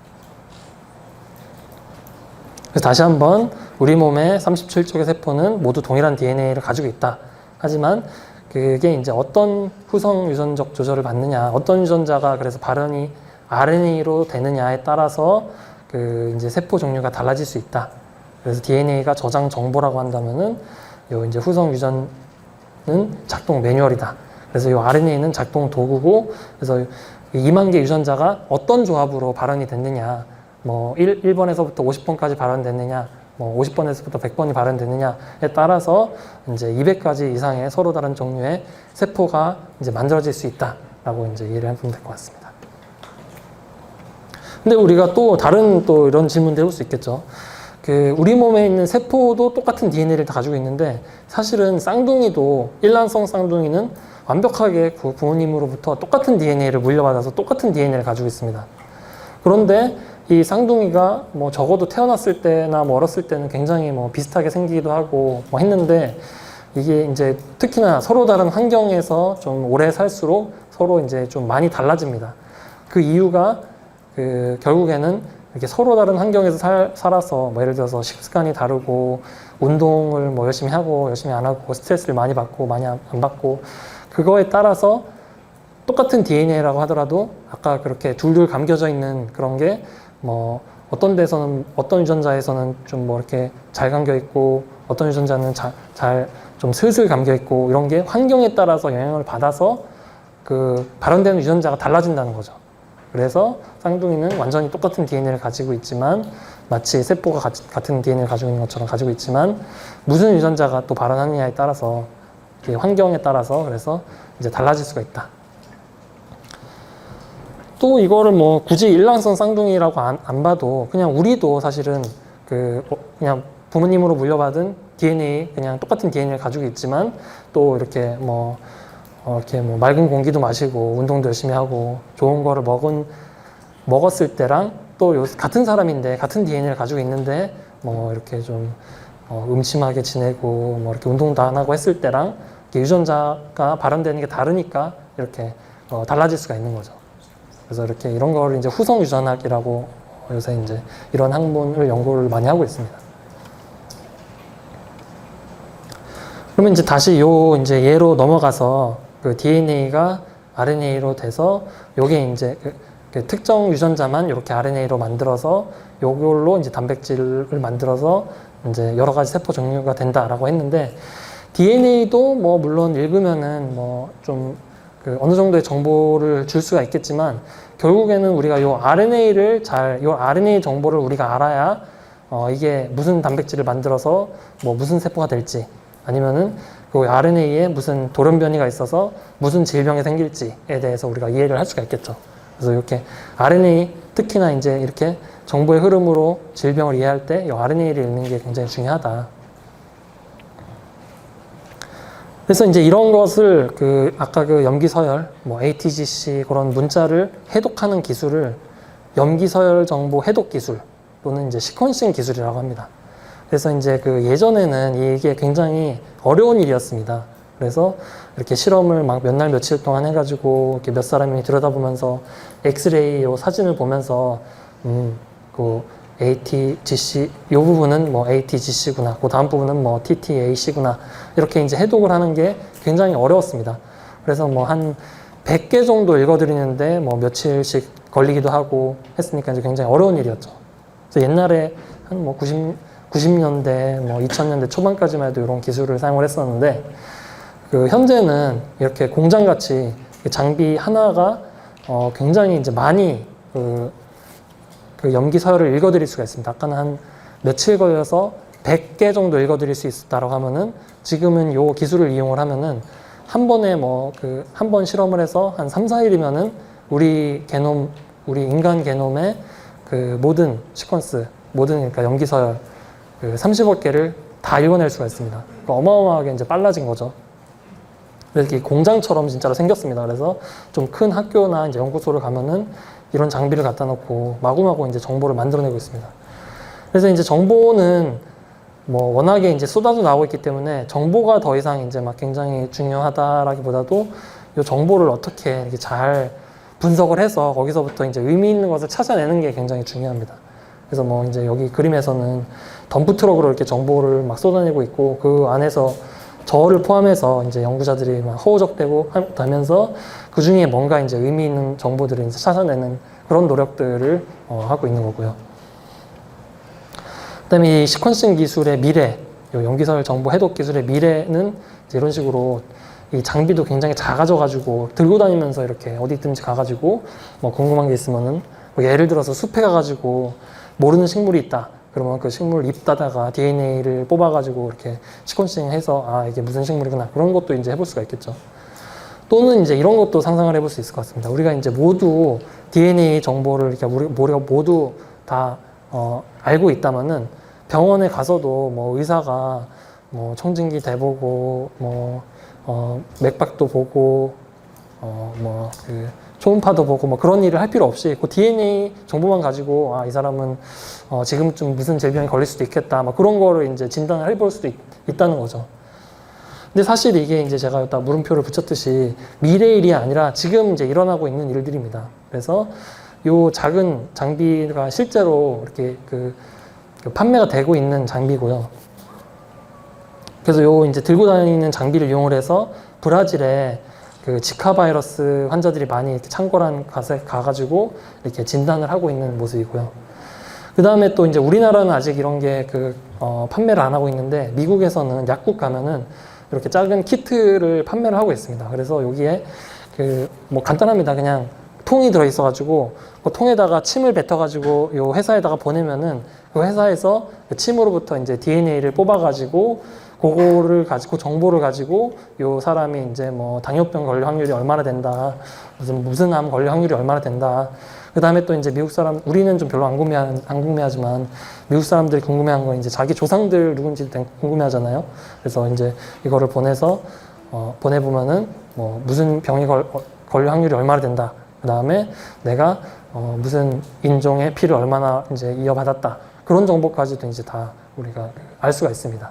그래서 다시 한번 우리 몸의 37족의 세포는 모두 동일한 DNA를 가지고 있다. 하지만 그게 이제 어떤 후성 유전적 조절을 받느냐, 어떤 유전자가 그래서 발현이 RNA로 되느냐에 따라서 그 이제 세포 종류가 달라질 수 있다. 그래서 DNA가 저장 정보라고 한다면은 요 이제 후성 유전은 작동 매뉴얼이다. 그래서 요 RNA는 작동 도구고, 그래서 2만 개 유전자가 어떤 조합으로 발현이 됐느냐, 뭐 1번에서부터 50번까지 발현됐느냐, 뭐 50번에서부터 100번이 발현됐느냐에 따라서 이제 200가지 이상의 서로 다른 종류의 세포가 이제 만들어질 수 있다라고 이제 이해를 해보면 될 것 같습니다. 근데 우리가 또 다른 또 이런 질문도 해볼 수 있겠죠. 그 우리 몸에 있는 세포도 똑같은 DNA를 다 가지고 있는데, 사실은 쌍둥이도, 일란성 쌍둥이는 완벽하게 부모님으로부터 똑같은 DNA를 물려받아서 똑같은 DNA를 가지고 있습니다. 그런데 이 쌍둥이가 뭐 적어도 태어났을 때나 뭐 어렸을 때는 굉장히 뭐 비슷하게 생기기도 하고 뭐 했는데, 이게 이제 특히나 서로 다른 환경에서 좀 오래 살수록 서로 이제 좀 많이 달라집니다. 그 이유가 그 결국에는 이렇게 서로 다른 환경에서 살아서 뭐 예를 들어서 식습관이 다르고, 운동을 뭐 열심히 하고 열심히 안 하고, 스트레스를 많이 받고 많이 안 받고, 그거에 따라서 똑같은 DNA라고 하더라도 아까 그렇게 둘둘 감겨져 있는 그런 게 뭐 어떤 데서는, 어떤 유전자에서는 좀 뭐 이렇게 잘 감겨 있고, 어떤 유전자는 잘 좀 슬슬 감겨 있고, 이런 게 환경에 따라서 영향을 받아서 그 발현되는 유전자가 달라진다는 거죠. 그래서 쌍둥이는 완전히 똑같은 DNA를 가지고 있지만, 마치 세포가 같은 DNA를 가지고 있는 것처럼 가지고 있지만, 무슨 유전자가 또 발현하느냐에 따라서, 환경에 따라서 그래서 이제 달라질 수가 있다. 또 이거를 뭐 굳이 일란성 쌍둥이라고 안 봐도, 그냥 우리도 사실은 그냥 부모님으로 물려받은 DNA, 그냥 똑같은 DNA를 가지고 있지만, 또 이렇게 이렇게 뭐 맑은 공기도 마시고 운동도 열심히 하고 좋은 거를 먹었을 때랑, 또 같은 사람인데 같은 DNA를 가지고 있는데 뭐 이렇게 좀 음침하게 지내고 뭐 이렇게 운동도 안 하고 했을 때랑 유전자가 발현되는 게 다르니까 이렇게 달라질 수가 있는 거죠. 그래서 이렇게 이런 거를 이제 후성 유전학이라고 요새 이제 이런 학문을 연구를 많이 하고 있습니다. 그러면 이제 다시 이제 예로 넘어가서 그 DNA가 RNA로 돼서 요게 이제 그 특정 유전자만 이렇게 RNA로 만들어서 요걸로 이제 단백질을 만들어서 이제 여러 가지 세포 종류가 된다라고 했는데, DNA도 뭐 물론 읽으면은 뭐 좀 그 어느 정도의 정보를 줄 수가 있겠지만, 결국에는 우리가 요 RNA 정보를 우리가 알아야 이게 무슨 단백질을 만들어서 뭐 무슨 세포가 될지, 아니면은 그 RNA에 무슨 돌연 변이가 있어서 무슨 질병이 생길지에 대해서 우리가 이해를 할 수가 있겠죠. 그래서 이렇게 RNA, 특히나 이제 이렇게 정보의 흐름으로 질병을 이해할 때 이 RNA를 읽는 게 굉장히 중요하다. 그래서 이제 이런 것을 아까 그 염기서열, 뭐 ATGC 그런 문자를 해독하는 기술을 염기서열 정보 해독 기술 또는 이제 시퀀싱 기술이라고 합니다. 그래서 이제 그 예전에는 이게 굉장히 어려운 일이었습니다. 그래서 이렇게 실험을 막 몇 날 며칠 동안 해가지고 이렇게 몇 사람이 들여다보면서 엑스레이 요 사진을 보면서 그 ATGC 요 부분은 뭐 ATGC구나, 그 다음 부분은 뭐 TTAC구나, 이렇게 이제 해독을 하는 게 굉장히 어려웠습니다. 그래서 뭐 한 100개 정도 읽어드리는데 뭐 며칠씩 걸리기도 하고 했으니까 이제 굉장히 어려운 일이었죠. 그래서 옛날에 한 뭐 90년대, 뭐 2000년대 초반까지만 해도 이런 기술을 사용을 했었는데, 그 현재는 이렇게 공장같이 장비 하나가 굉장히 이제 많이 그 염기 서열을 읽어드릴 수가 있습니다. 아까는 한 며칠 걸려서 100개 정도 읽어드릴 수 있었다라고 하면은, 지금은 이 기술을 이용을 하면은 한 번에 한 번 실험을 해서 한 3, 4일이면은 우리 인간 게놈의 그 모든 시퀀스, 그러니까 염기 서열 30억 개를 다 읽어낼 수가 있습니다. 그러니까 어마어마하게 이제 빨라진 거죠. 그래서 이렇게 공장처럼 진짜로 생겼습니다. 그래서 좀 큰 학교나 이제 연구소를 가면은 이런 장비를 갖다 놓고 마구마구 이제 정보를 만들어내고 있습니다. 그래서 이제 정보는 뭐 워낙에 이제 쏟아져 나오고 있기 때문에 정보가 더 이상 이제 막 굉장히 중요하다라기보다도 이 정보를 어떻게 이렇게 잘 분석을 해서 거기서부터 이제 의미 있는 것을 찾아내는 게 굉장히 중요합니다. 그래서 뭐 이제 여기 그림에서는 덤프 트럭으로 이렇게 정보를 막 쏟아내고 있고 그 안에서 저를 포함해서 이제 연구자들이 막 허우적대고 하면서 그 중에 뭔가 이제 의미 있는 정보들을 이제 찾아내는 그런 노력들을 하고 있는 거고요. 그다음에 이 시퀀싱 기술의 미래, 이 연기서열 정보 해독 기술의 미래는 이제 이런 식으로 이 장비도 굉장히 작아져가지고 들고 다니면서 이렇게 어디 있든지 가가지고 뭐 궁금한 게 있으면은 뭐 예를 들어서 숲에 가가지고 모르는 식물이 있다. 그러면 그 식물 잎 따다가 DNA를 뽑아가지고 이렇게 시퀀싱 해서 아 이게 무슨 식물이구나 그런 것도 이제 해볼 수가 있겠죠. 또는 이제 이런 것도 상상을 해볼 수 있을 것 같습니다. 우리가 이제 모두 DNA 정보를 이렇게 우리가 모두 다 알고 있다면은 병원에 가서도 뭐 의사가 뭐 청진기 대보고 뭐 맥박도 보고 뭐 그 초음파도 보고 뭐 그런 일을 할 필요 없이 그 DNA 정보만 가지고 아 이 사람은 지금쯤 무슨 질병에 걸릴 수도 있겠다 막 그런 거를 이제 진단을 해볼 수도 있다는 거죠. 근데 사실 이게 이제 제가 여기다 물음표를 붙였듯이 미래의 일이 아니라 지금 이제 일어나고 있는 일들입니다. 그래서 요 작은 장비가 실제로 이렇게 그 판매가 되고 있는 장비고요. 그래서 요 이제 들고 다니는 장비를 이용을 해서 브라질에 그 지카 바이러스 환자들이 많이 이렇게 창궐한 곳에 가가지고 이렇게 진단을 하고 있는 모습이고요. 그 다음에 또 이제 우리나라는 아직 이런 게 판매를 안 하고 있는데 미국에서는 약국 가면은 이렇게 작은 키트를 판매를 하고 있습니다. 그래서 여기에 뭐 간단합니다. 그냥 통이 들어있어가지고 그 통에다가 침을 뱉어가지고 요 회사에다가 보내면은 그 회사에서 그 침으로부터 이제 DNA를 뽑아가지고 그거를 가지고 정보를 가지고 요 사람이 이제 뭐 당뇨병 걸릴 확률이 얼마나 된다, 무슨 암 걸릴 확률이 얼마나 된다. 그 다음에 또 이제 미국 사람 우리는 좀 별로 안 궁금해하지만 미국 사람들이 궁금해한 건 이제 자기 조상들 누군지 궁금해하잖아요. 그래서 이제 이거를 보내서 보내보면은 뭐 무슨 병이 걸릴 확률이 얼마나 된다. 그 다음에 내가 무슨 인종의 피를 얼마나 이제 이어받았다. 그런 정보까지도 이제 다 우리가 알 수가 있습니다.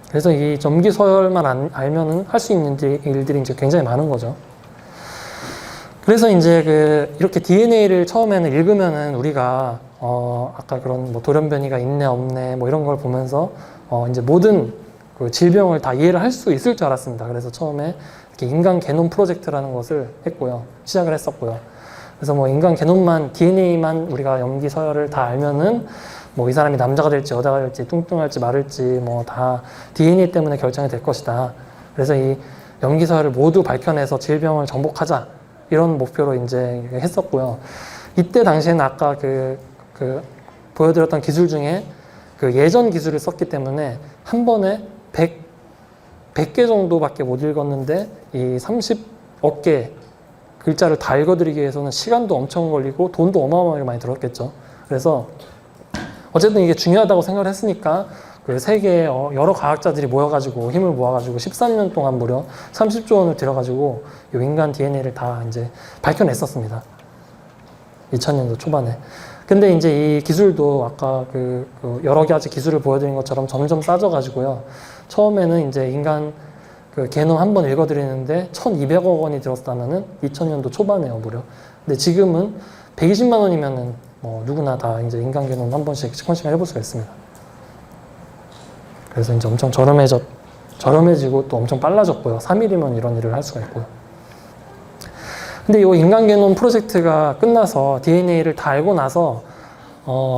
그래서 이 점기 서열만 알면은 할 수 있는 일들이 이제 굉장히 많은 거죠. 그래서 이제 이렇게 DNA를 처음에는 읽으면은 우리가 아까 그런 뭐 돌연변이가 있네 없네 뭐 이런 걸 보면서 이제 모든 그 질병을 다 이해를 할 수 있을 줄 알았습니다. 그래서 처음에 이렇게 인간 게놈 프로젝트라는 것을 했고요. 시작을 했었고요. 그래서 뭐 인간 게놈만 DNA만 우리가 염기 서열을 다 알면은 뭐 이 사람이 남자가 될지 여자가 될지 뚱뚱할지 마를지 뭐 다 DNA 때문에 결정이 될 것이다. 그래서 이 염기 서열을 모두 밝혀내서 질병을 정복하자 이런 목표로 이제 했었고요. 이때 당시에는 아까 보여드렸던 기술 중에 그 예전 기술을 썼기 때문에 한 번에 100개 정도밖에 못 읽었는데 이 30억 개 글자를 다 읽어드리기 위해서는 시간도 엄청 걸리고 돈도 어마어마하게 많이 들었겠죠. 그래서 어쨌든 이게 중요하다고 생각을 했으니까 그 세계의 여러 과학자들이 모여가지고 힘을 모아가지고 13년 동안 무려 30조 원을 들여가지고 이 인간 DNA를 다 이제 밝혀냈었습니다. 2000년도 초반에. 근데 이제 이 기술도 아까 여러 가지 기술을 보여드린 것처럼 점점 싸져가지고요. 처음에는 이제 인간 게놈 한 번 읽어드리는데 1,200억 원이 들었다면은 2000년도 초반에요, 무려. 근데 지금은 120만 원이면은 뭐 누구나 다 이제 인간 게놈 한 번씩 시퀀싱을 해볼 수가 있습니다. 그래서 이제 엄청 저렴해지고 또 엄청 빨라졌고요. 3일이면 이런 일을 할 수가 있고요. 근데 이 인간 게놈 프로젝트가 끝나서 DNA를 다 알고 나서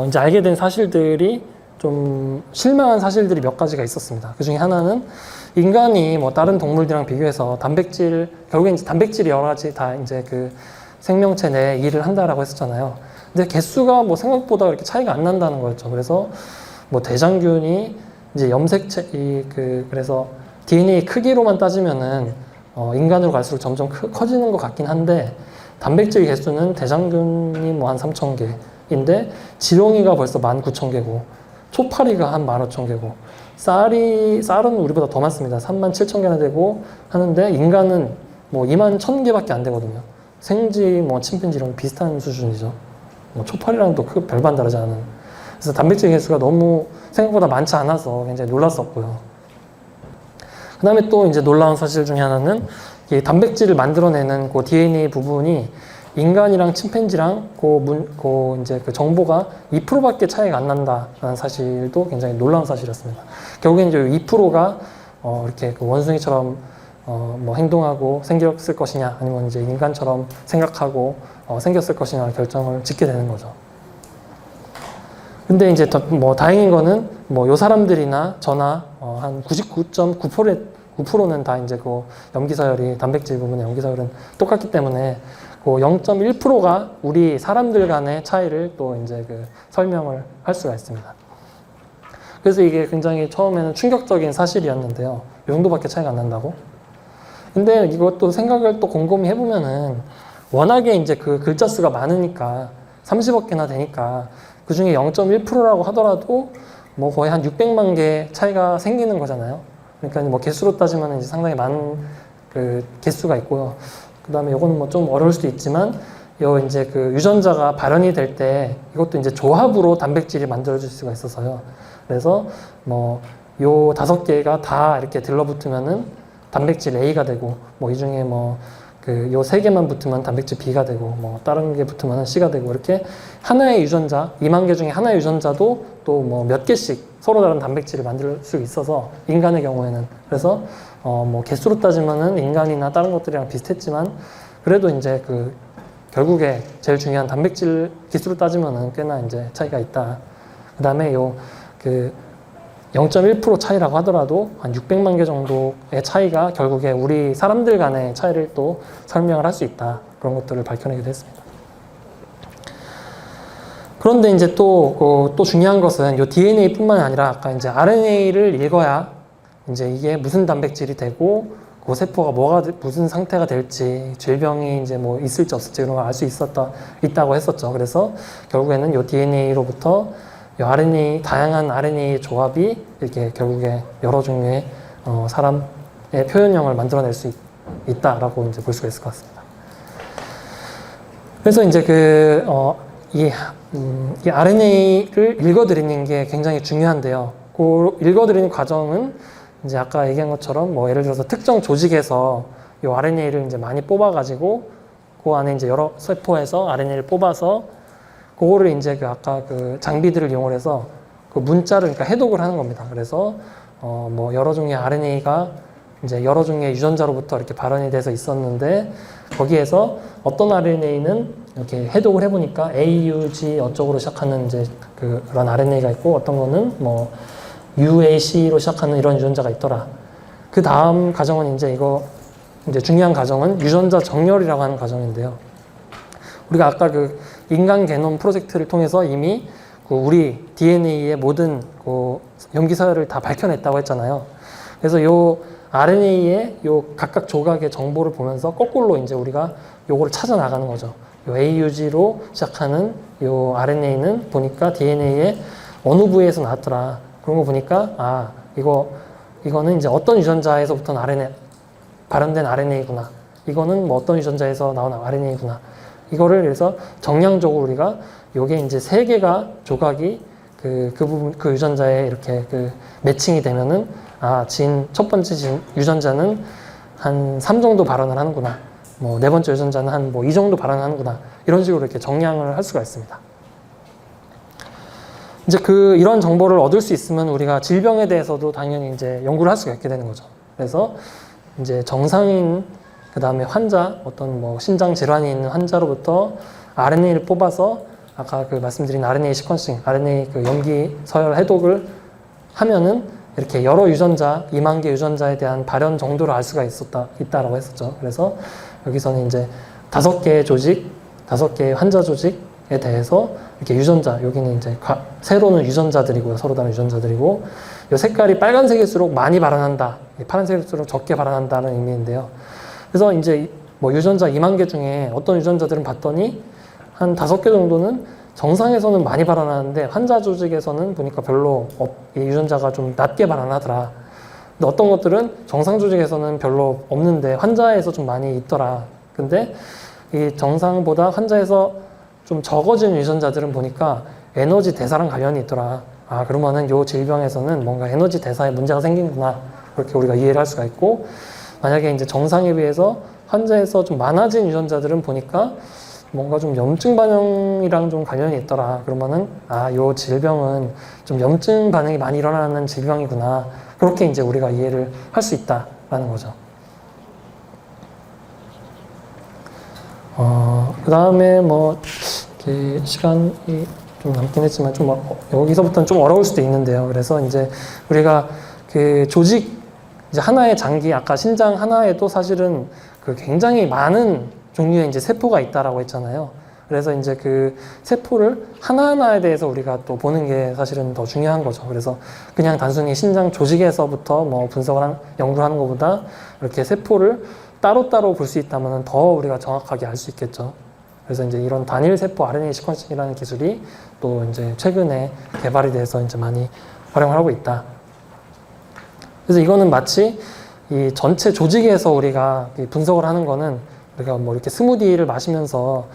이제 알게 된 사실들이 좀 실망한 사실들이 몇 가지가 있었습니다. 그 중에 하나는 인간이 뭐 다른 동물들이랑 비교해서 결국엔 이제 단백질이 여러 가지 다 이제 그 생명체 내에 일을 한다라고 했었잖아요. 근데 개수가 뭐 생각보다 그렇게 차이가 안 난다는 거였죠. 그래서 뭐 대장균이 이제 염색체 그래서 DNA 크기로만 따지면은 인간으로 갈수록 점점 커지는 것 같긴 한데 단백질 개수는 대장균이 뭐 한 3,000개인데 지렁이가 벌써 19,000개고 초파리가 한 15,000개고 쌀은 우리보다 더 많습니다. 37,000개나 되고 하는데 인간은 뭐 21,000개밖에 안 되거든요. 생쥐, 뭐 침팬지 이런 거 비슷한 수준이죠. 뭐 초파리랑도 별반 다르지 않은. 그래서 단백질 개수가 너무 생각보다 많지 않아서 굉장히 놀랐었고요. 그 다음에 또 이제 놀라운 사실 중에 하나는 이 단백질을 만들어내는 그 DNA 부분이 인간이랑 침팬지랑 이제 그 정보가 2%밖에 차이가 안 난다는 사실도 굉장히 놀라운 사실이었습니다. 결국엔 이제 2%가 이렇게 그 원숭이처럼 뭐 행동하고 생겼을 것이냐, 아니면 이제 인간처럼 생각하고 생겼을 것이냐 결정을 짓게 되는 거죠. 근데 이제 뭐 다행인 거는 뭐 요 사람들이나 저나 한 99.9%는 다 이제 그 염기서열이 단백질 부분의 염기서열은 똑같기 때문에 그 0.1%가 우리 사람들 간의 차이를 또 이제 그 설명을 할 수가 있습니다. 그래서 이게 굉장히 처음에는 충격적인 사실이었는데요. 이 정도밖에 차이가 안 난다고? 근데 이것도 생각을 또 곰곰이 해보면은 워낙에 이제 그 글자 수가 많으니까 30억 개나 되니까 그 중에 0.1%라고 하더라도 뭐 거의 한 600만 개 차이가 생기는 거잖아요. 그러니까 뭐 개수로 따지면 이제 상당히 많은 그 개수가 있고요. 그 다음에 이거는 뭐 좀 어려울 수도 있지만 요 이제 그 유전자가 발현이 될 때 이것도 이제 조합으로 단백질이 만들어질 수가 있어서요. 그래서 뭐 요 5개가 다 이렇게 들러붙으면은 단백질 A가 되고 뭐 이 중에 뭐 그 요 3개만 붙으면 단백질 B가 되고 뭐 다른 게 붙으면 C가 되고 이렇게 하나의 유전자 2만 개 중에 하나의 유전자도 또 뭐 몇 개씩 서로 다른 단백질을 만들 수 있어서 인간의 경우에는 그래서 뭐 개수로 따지면은 인간이나 다른 것들이랑 비슷했지만 그래도 이제 그 결국에 제일 중요한 단백질 기수로 따지면은 꽤나 이제 차이가 있다. 그 다음에 요 그 0.1% 차이라고 하더라도 한 600만 개 정도의 차이가 결국에 우리 사람들 간의 차이를 또 설명을 할 수 있다. 그런 것들을 밝혀내기도 했습니다. 그런데 이제 또 중요한 것은 요 DNA뿐만 아니라 아까 이제 RNA를 읽어야 이제 이게 무슨 단백질이 되고 그 세포가 무슨 상태가 될지 질병이 이제 뭐 있을지 없을지 이런 걸 알 수 있다고 했었죠. 그래서 결국에는 요 DNA로부터 요 RNA, 다양한 RNA 조합이 이렇게 결국에 여러 종류의 사람의 표현형을 만들어낼 수 있다라고 이제 볼 수가 있을 것 같습니다. 그래서 이제 이 RNA를 읽어드리는 게 굉장히 중요한데요. 그 읽어드리는 과정은 이제 아까 얘기한 것처럼 뭐 예를 들어서 특정 조직에서 이 RNA를 이제 많이 뽑아가지고 그 안에 이제 여러 세포에서 RNA를 뽑아서 그거를 이제 아까 그 장비들을 이용해서 그 문자를 그러니까 해독을 하는 겁니다. 그래서 뭐 여러 종류의 RNA가 이제 여러 종류의 유전자로부터 이렇게 발현이 돼서 있었는데 거기에서 어떤 RNA는 이렇게 해독을 해보니까 AUG 어쩌고로 시작하는 이제 그런 RNA가 있고 어떤 거는 뭐 UAC로 시작하는 이런 유전자가 있더라. 그 다음 과정은 이제 이제 중요한 과정은 유전자 정렬이라고 하는 과정인데요. 우리가 아까 그 인간 게놈 프로젝트를 통해서 이미 우리 DNA의 모든 염기서열을 다 밝혀냈다고 했잖아요. 그래서 요 RNA의 요 각각 조각의 정보를 보면서 거꾸로 이제 우리가 요거를 찾아 나가는 거죠. 요 AUG로 시작하는 요 RNA는 보니까 DNA의 어느 부위에서 나왔더라. 그런 거 보니까 이거는 이제 어떤 유전자에서부터 발현된 RNA구나. 이거는 뭐 어떤 유전자에서 나온 RNA구나. 이거를 그래서 정량적으로 우리가 요게 이제 3개가 조각이 그 부분 그 유전자에 이렇게 매칭이 되면은 첫 번째 유전자는 한 3 정도 발현을 하는구나. 뭐 4번째 유전자는 한 뭐 2 정도 발현하는구나. 이런 식으로 이렇게 정량을 할 수가 있습니다. 이제 이런 정보를 얻을 수 있으면 우리가 질병에 대해서도 당연히 이제 연구를 할 수가 있게 되는 거죠. 그래서 이제 정상인 그 다음에 환자, 어떤 뭐 신장 질환이 있는 환자로부터 RNA를 뽑아서 아까 말씀드린 RNA 시퀀싱, RNA 염기 서열 해독을 하면은 이렇게 여러 유전자, 2만 개 유전자에 대한 발현 정도를 알 수가 있다라고 했었죠. 그래서 여기서는 이제 5개의 조직, 5개의 환자 조직에 대해서 이렇게 유전자, 여기는 이제 세로는 유전자들이고요. 서로 다른 유전자들이고, 이 색깔이 빨간색일수록 많이 발현한다, 파란색일수록 적게 발현한다는 의미인데요. 그래서 이제 뭐 유전자 2만 개 중에 어떤 유전자들은 봤더니 한 5개 정도는 정상에서는 많이 발현하는데 환자 조직에서는 보니까 별로 이 유전자가 좀 낮게 발현하더라. 근데 어떤 것들은 정상 조직에서는 별로 없는데 환자에서 좀 많이 있더라. 근데 이 정상보다 환자에서 좀 적어진 유전자들은 보니까 에너지 대사랑 관련이 있더라. 아, 그러면은 요 질병에서는 뭔가 에너지 대사에 문제가 생기는구나. 그렇게 우리가 이해를 할 수가 있고, 만약에 이제 정상에 비해서 환자에서 좀 많아진 유전자들은 보니까 뭔가 좀 염증 반응이랑 좀 관련이 있더라. 그러면은, 아, 요 질병은 좀 염증 반응이 많이 일어나는 질병이구나. 그렇게 이제 우리가 이해를 할 수 있다라는 거죠. 그 다음에 뭐, 이렇게 시간이 좀 남긴 했지만 좀 여기서부터는 좀 어려울 수도 있는데요. 그래서 이제 우리가 그 조직, 이제 하나의 장기, 아까 신장 하나에도 사실은 그 굉장히 많은 종류의 이제 세포가 있다라고 했잖아요. 그래서 이제 그 세포를 하나하나에 대해서 우리가 또 보는 게 사실은 더 중요한 거죠. 그래서 그냥 단순히 신장 조직에서부터 뭐 연구를 하는 것보다 이렇게 세포를 따로따로 볼 수 있다면 더 우리가 정확하게 알 수 있겠죠. 그래서 이제 이런 단일 세포 RNA 시퀀싱이라는 기술이 또 이제 최근에 개발이 돼서 이제 많이 활용을 하고 있다. 그래서 이거는 마치 이 전체 조직에서 우리가 분석을 하는 거는 우리가 뭐 이렇게 스무디를 마시면서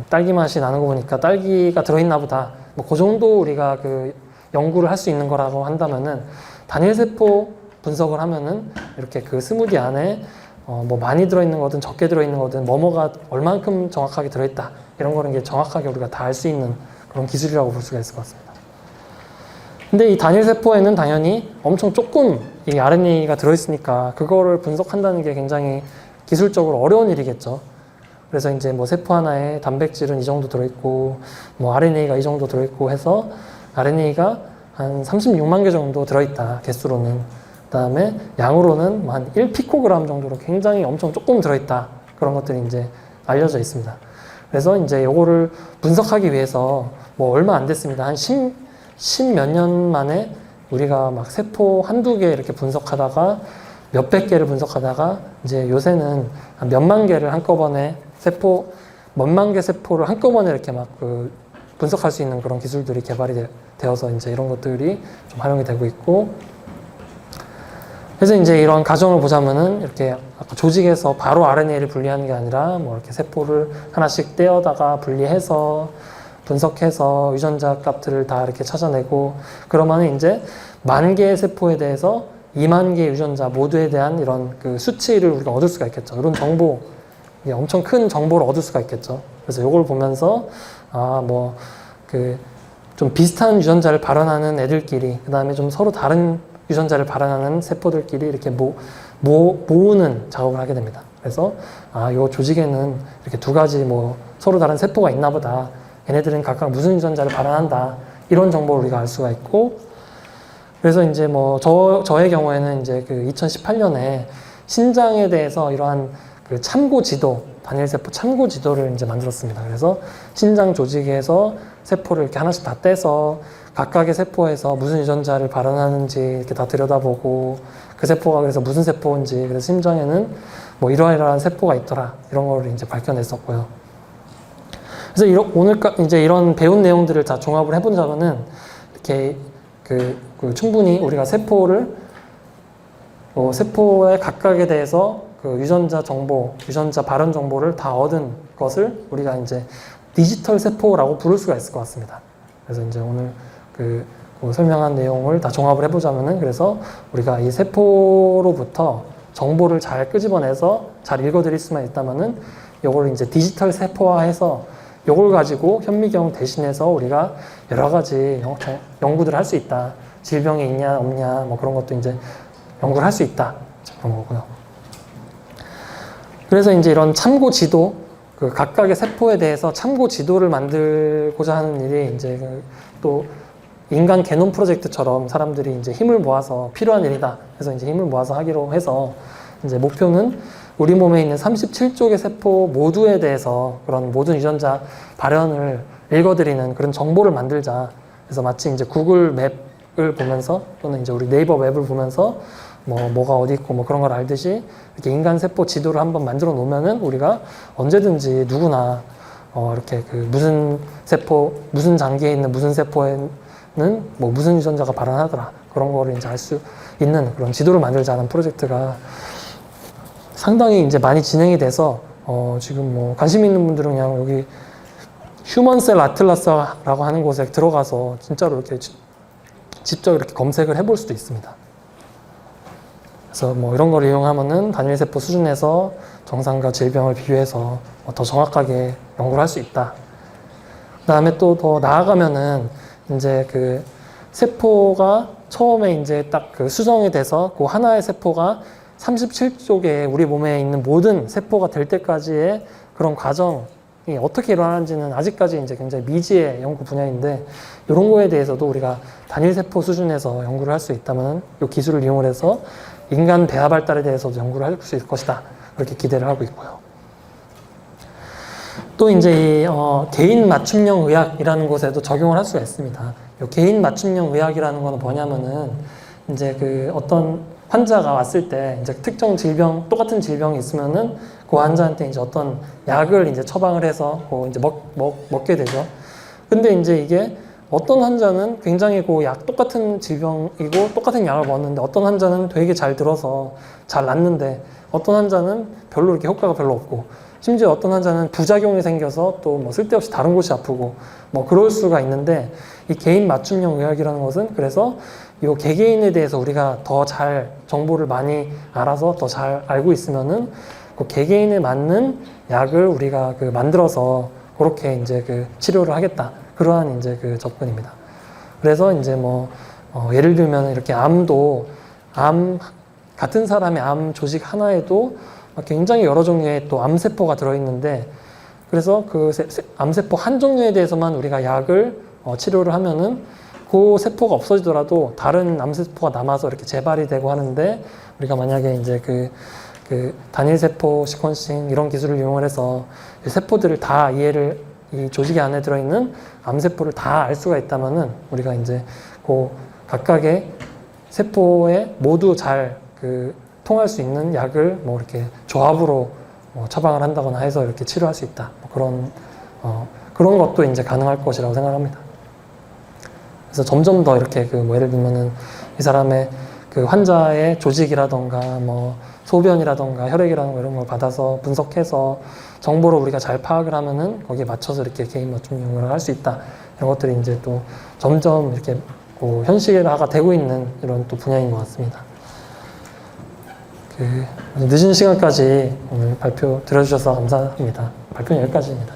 딸기 맛이 나는 거 보니까 딸기가 들어있나 보다. 뭐 그 정도 우리가 그 연구를 할 수 있는 거라고 한다면은 단일 세포 분석을 하면은 이렇게 그 스무디 안에 뭐 많이 들어있는 거든 적게 들어있는 거든 뭐뭐가 얼만큼 정확하게 들어있다 이런 거는 이게 정확하게 우리가 다 알 수 있는 그런 기술이라고 볼 수가 있을 것 같습니다. 근데 이 단일 세포에는 당연히 엄청 조금 이 RNA가 들어있으니까 그거를 분석한다는 게 굉장히 기술적으로 어려운 일이겠죠. 그래서 이제 뭐 세포 하나에 단백질은 이 정도 들어있고 뭐 RNA가 이 정도 들어있고 해서 RNA가 한 36만 개 정도 들어있다 개수로는. 그 다음에 양으로는 한 1피코그램 정도로 굉장히 엄청 조금 들어있다. 그런 것들이 이제 알려져 있습니다. 그래서 이제 요거를 분석하기 위해서 뭐 얼마 안 됐습니다. 한 10 몇 년 만에 우리가 막 세포 한두 개 이렇게 분석하다가 몇백 개를 분석하다가 이제 요새는 한 몇만 개를 한꺼번에 몇만 개 세포를 한꺼번에 이렇게 막 그 분석할 수 있는 그런 기술들이 개발이 되어서 이제 이런 것들이 좀 활용이 되고 있고, 그래서 이제 이런 가정을 보자면은 이렇게 아까 조직에서 바로 RNA를 분리하는 게 아니라 뭐 이렇게 세포를 하나씩 떼어다가 분리해서 분석해서 유전자 값들을 다 이렇게 찾아내고 그러면 이제 10,000개의 세포에 대해서 20,000개의 유전자 모두에 대한 이런 그 수치를 우리가 얻을 수가 있겠죠. 이런 정보, 엄청 큰 정보를 얻을 수가 있겠죠. 그래서 이걸 보면서 뭐 그 좀 비슷한 유전자를 발현하는 애들끼리 그 다음에 좀 서로 다른 유전자를 발현하는 세포들끼리 이렇게 모으는 작업을 하게 됩니다. 그래서 이 조직에는 이렇게 두 가지 뭐 서로 다른 세포가 있나 보다. 얘네들은 각각 무슨 유전자를 발현한다. 이런 정보를 우리가 알 수가 있고, 그래서 이제 뭐 저의 경우에는 이제 그 2018년에 신장에 대해서 이러한 그 참고 지도, 단일 세포 참고 지도를 이제 만들었습니다. 그래서 신장 조직에서 세포를 이렇게 하나씩 다 떼서 각각의 세포에서 무슨 유전자를 발현하는지 이렇게 다 들여다보고 그 세포가 그래서 무슨 세포인지, 그래서 심장에는 뭐 이러이러한 세포가 있더라. 이런 거를 이제 밝혀냈었고요. 그래서 오늘 이제 이런 배운 내용들을 다 종합을 해본다면은 이렇게 그 충분히 우리가 세포의 각각에 대해서 그 유전자 정보, 유전자 발현 정보를 다 얻은 것을 우리가 이제 디지털 세포라고 부를 수가 있을 것 같습니다. 그래서 이제 오늘 그 설명한 내용을 다 종합을 해보자면은 그래서 우리가 이 세포로부터 정보를 잘 끄집어내서 잘 읽어드릴 수만 있다면은 요걸 이제 디지털 세포화해서 요걸 가지고 현미경 대신해서 우리가 여러 가지 연구들을 할 수 있다. 질병이 있냐 없냐 뭐 그런 것도 이제 연구를 할 수 있다. 그런 거고요. 그래서 이제 이런 참고 지도, 그 각각의 세포에 대해서 참고 지도를 만들고자 하는 일이 이제 또 인간 게놈 프로젝트처럼 사람들이 이제 힘을 모아서 필요한 일이다. 그래서 이제 힘을 모아서 하기로 해서 이제 목표는 우리 몸에 있는 37쪽의 세포 모두에 대해서 그런 모든 유전자 발현을 읽어드리는 그런 정보를 만들자. 그래서 마치 이제 구글 맵을 보면서 또는 이제 우리 네이버 웹을 보면서 뭐가 어디 있고 뭐 그런 걸 알듯이 이렇게 인간 세포 지도를 한번 만들어 놓으면은 우리가 언제든지 누구나 이렇게 그 무슨 세포, 무슨 장기에 있는 무슨 세포에는 뭐 무슨 유전자가 발현하더라. 그런 거를 이제 알 수 있는 그런 지도를 만들자는 프로젝트가 상당히 이제 많이 진행이 돼서 지금 뭐 관심 있는 분들은 그냥 여기 휴먼셀 아틀라스라고 하는 곳에 들어가서 진짜로 이렇게 직접 이렇게 검색을 해볼 수도 있습니다. 그래서 뭐 이런 걸 이용하면은 단일 세포 수준에서 정상과 질병을 비교해서 더 정확하게 연구를 할 수 있다. 그 다음에 또 더 나아가면은 이제 그 세포가 처음에 이제 딱 그 수정이 돼서 그 하나의 세포가 37조 개의 우리 몸에 있는 모든 세포가 될 때까지의 그런 과정이 어떻게 일어나는지는 아직까지 이제 굉장히 미지의 연구 분야인데 이런 거에 대해서도 우리가 단일 세포 수준에서 연구를 할 수 있다면 이 기술을 이용을 해서 인간 배아 발달에 대해서도 연구를 할 수 있을 것이다. 그렇게 기대를 하고 있고요. 또 이제 이 개인 맞춤형 의학이라는 곳에도 적용을 할 수가 있습니다. 이 개인 맞춤형 의학이라는 거는 뭐냐면은 이제 그 어떤 환자가 왔을 때 이제 특정 질병, 똑같은 질병이 있으면은 그 환자한테 이제 어떤 약을 이제 처방을 해서 이제 먹게 되죠. 근데 이제 이게 어떤 환자는 굉장히 똑같은 질병이고 똑같은 약을 먹었는데 어떤 환자는 되게 잘 들어서 잘 낫는데 어떤 환자는 별로 이렇게 효과가 별로 없고 심지어 어떤 환자는 부작용이 생겨서 또 뭐 쓸데없이 다른 곳이 아프고 뭐 그럴 수가 있는데 이 개인 맞춤형 의학이라는 것은 그래서 이 개개인에 대해서 우리가 더 잘 정보를 많이 알아서 더 잘 알고 있으면은 그 개개인에 맞는 약을 우리가 그 만들어서 그렇게 이제 그 치료를 하겠다. 그러한 이제 그 접근입니다. 그래서 이제 뭐 예를 들면 이렇게 같은 사람의 암 조직 하나에도 굉장히 여러 종류의 또 암세포가 들어있는데 그래서 그 암세포 한 종류에 대해서만 우리가 약을 치료를 하면은 그 세포가 없어지더라도 다른 암세포가 남아서 이렇게 재발이 되고 하는데 우리가 만약에 이제 그 단일 세포 시퀀싱 이런 기술을 이용을 해서 이 세포들을 다 이 조직이 안에 들어있는 암세포를 다 알 수가 있다면은 우리가 이제 그 각각의 세포에 모두 잘 통할 수 있는 약을 뭐 이렇게 조합으로 처방을 한다거나 해서 이렇게 치료할 수 있다. 그런 것도 이제 가능할 것이라고 생각합니다. 그래서 점점 더 이렇게 뭐 예를 들면은 이 사람의 그 환자의 조직이라던가 뭐 소변이라던가 혈액이라던가 이런 걸 받아서 분석해서 정보를 우리가 잘 파악을 하면은 거기에 맞춰서 이렇게 개인 맞춤 연구를 할 수 있다. 이런 것들이 이제 또 점점 이렇게 현실화가 되고 있는 이런 또 분야인 것 같습니다. 늦은 시간까지 오늘 발표 들어주셔서 감사합니다. 발표는 여기까지입니다.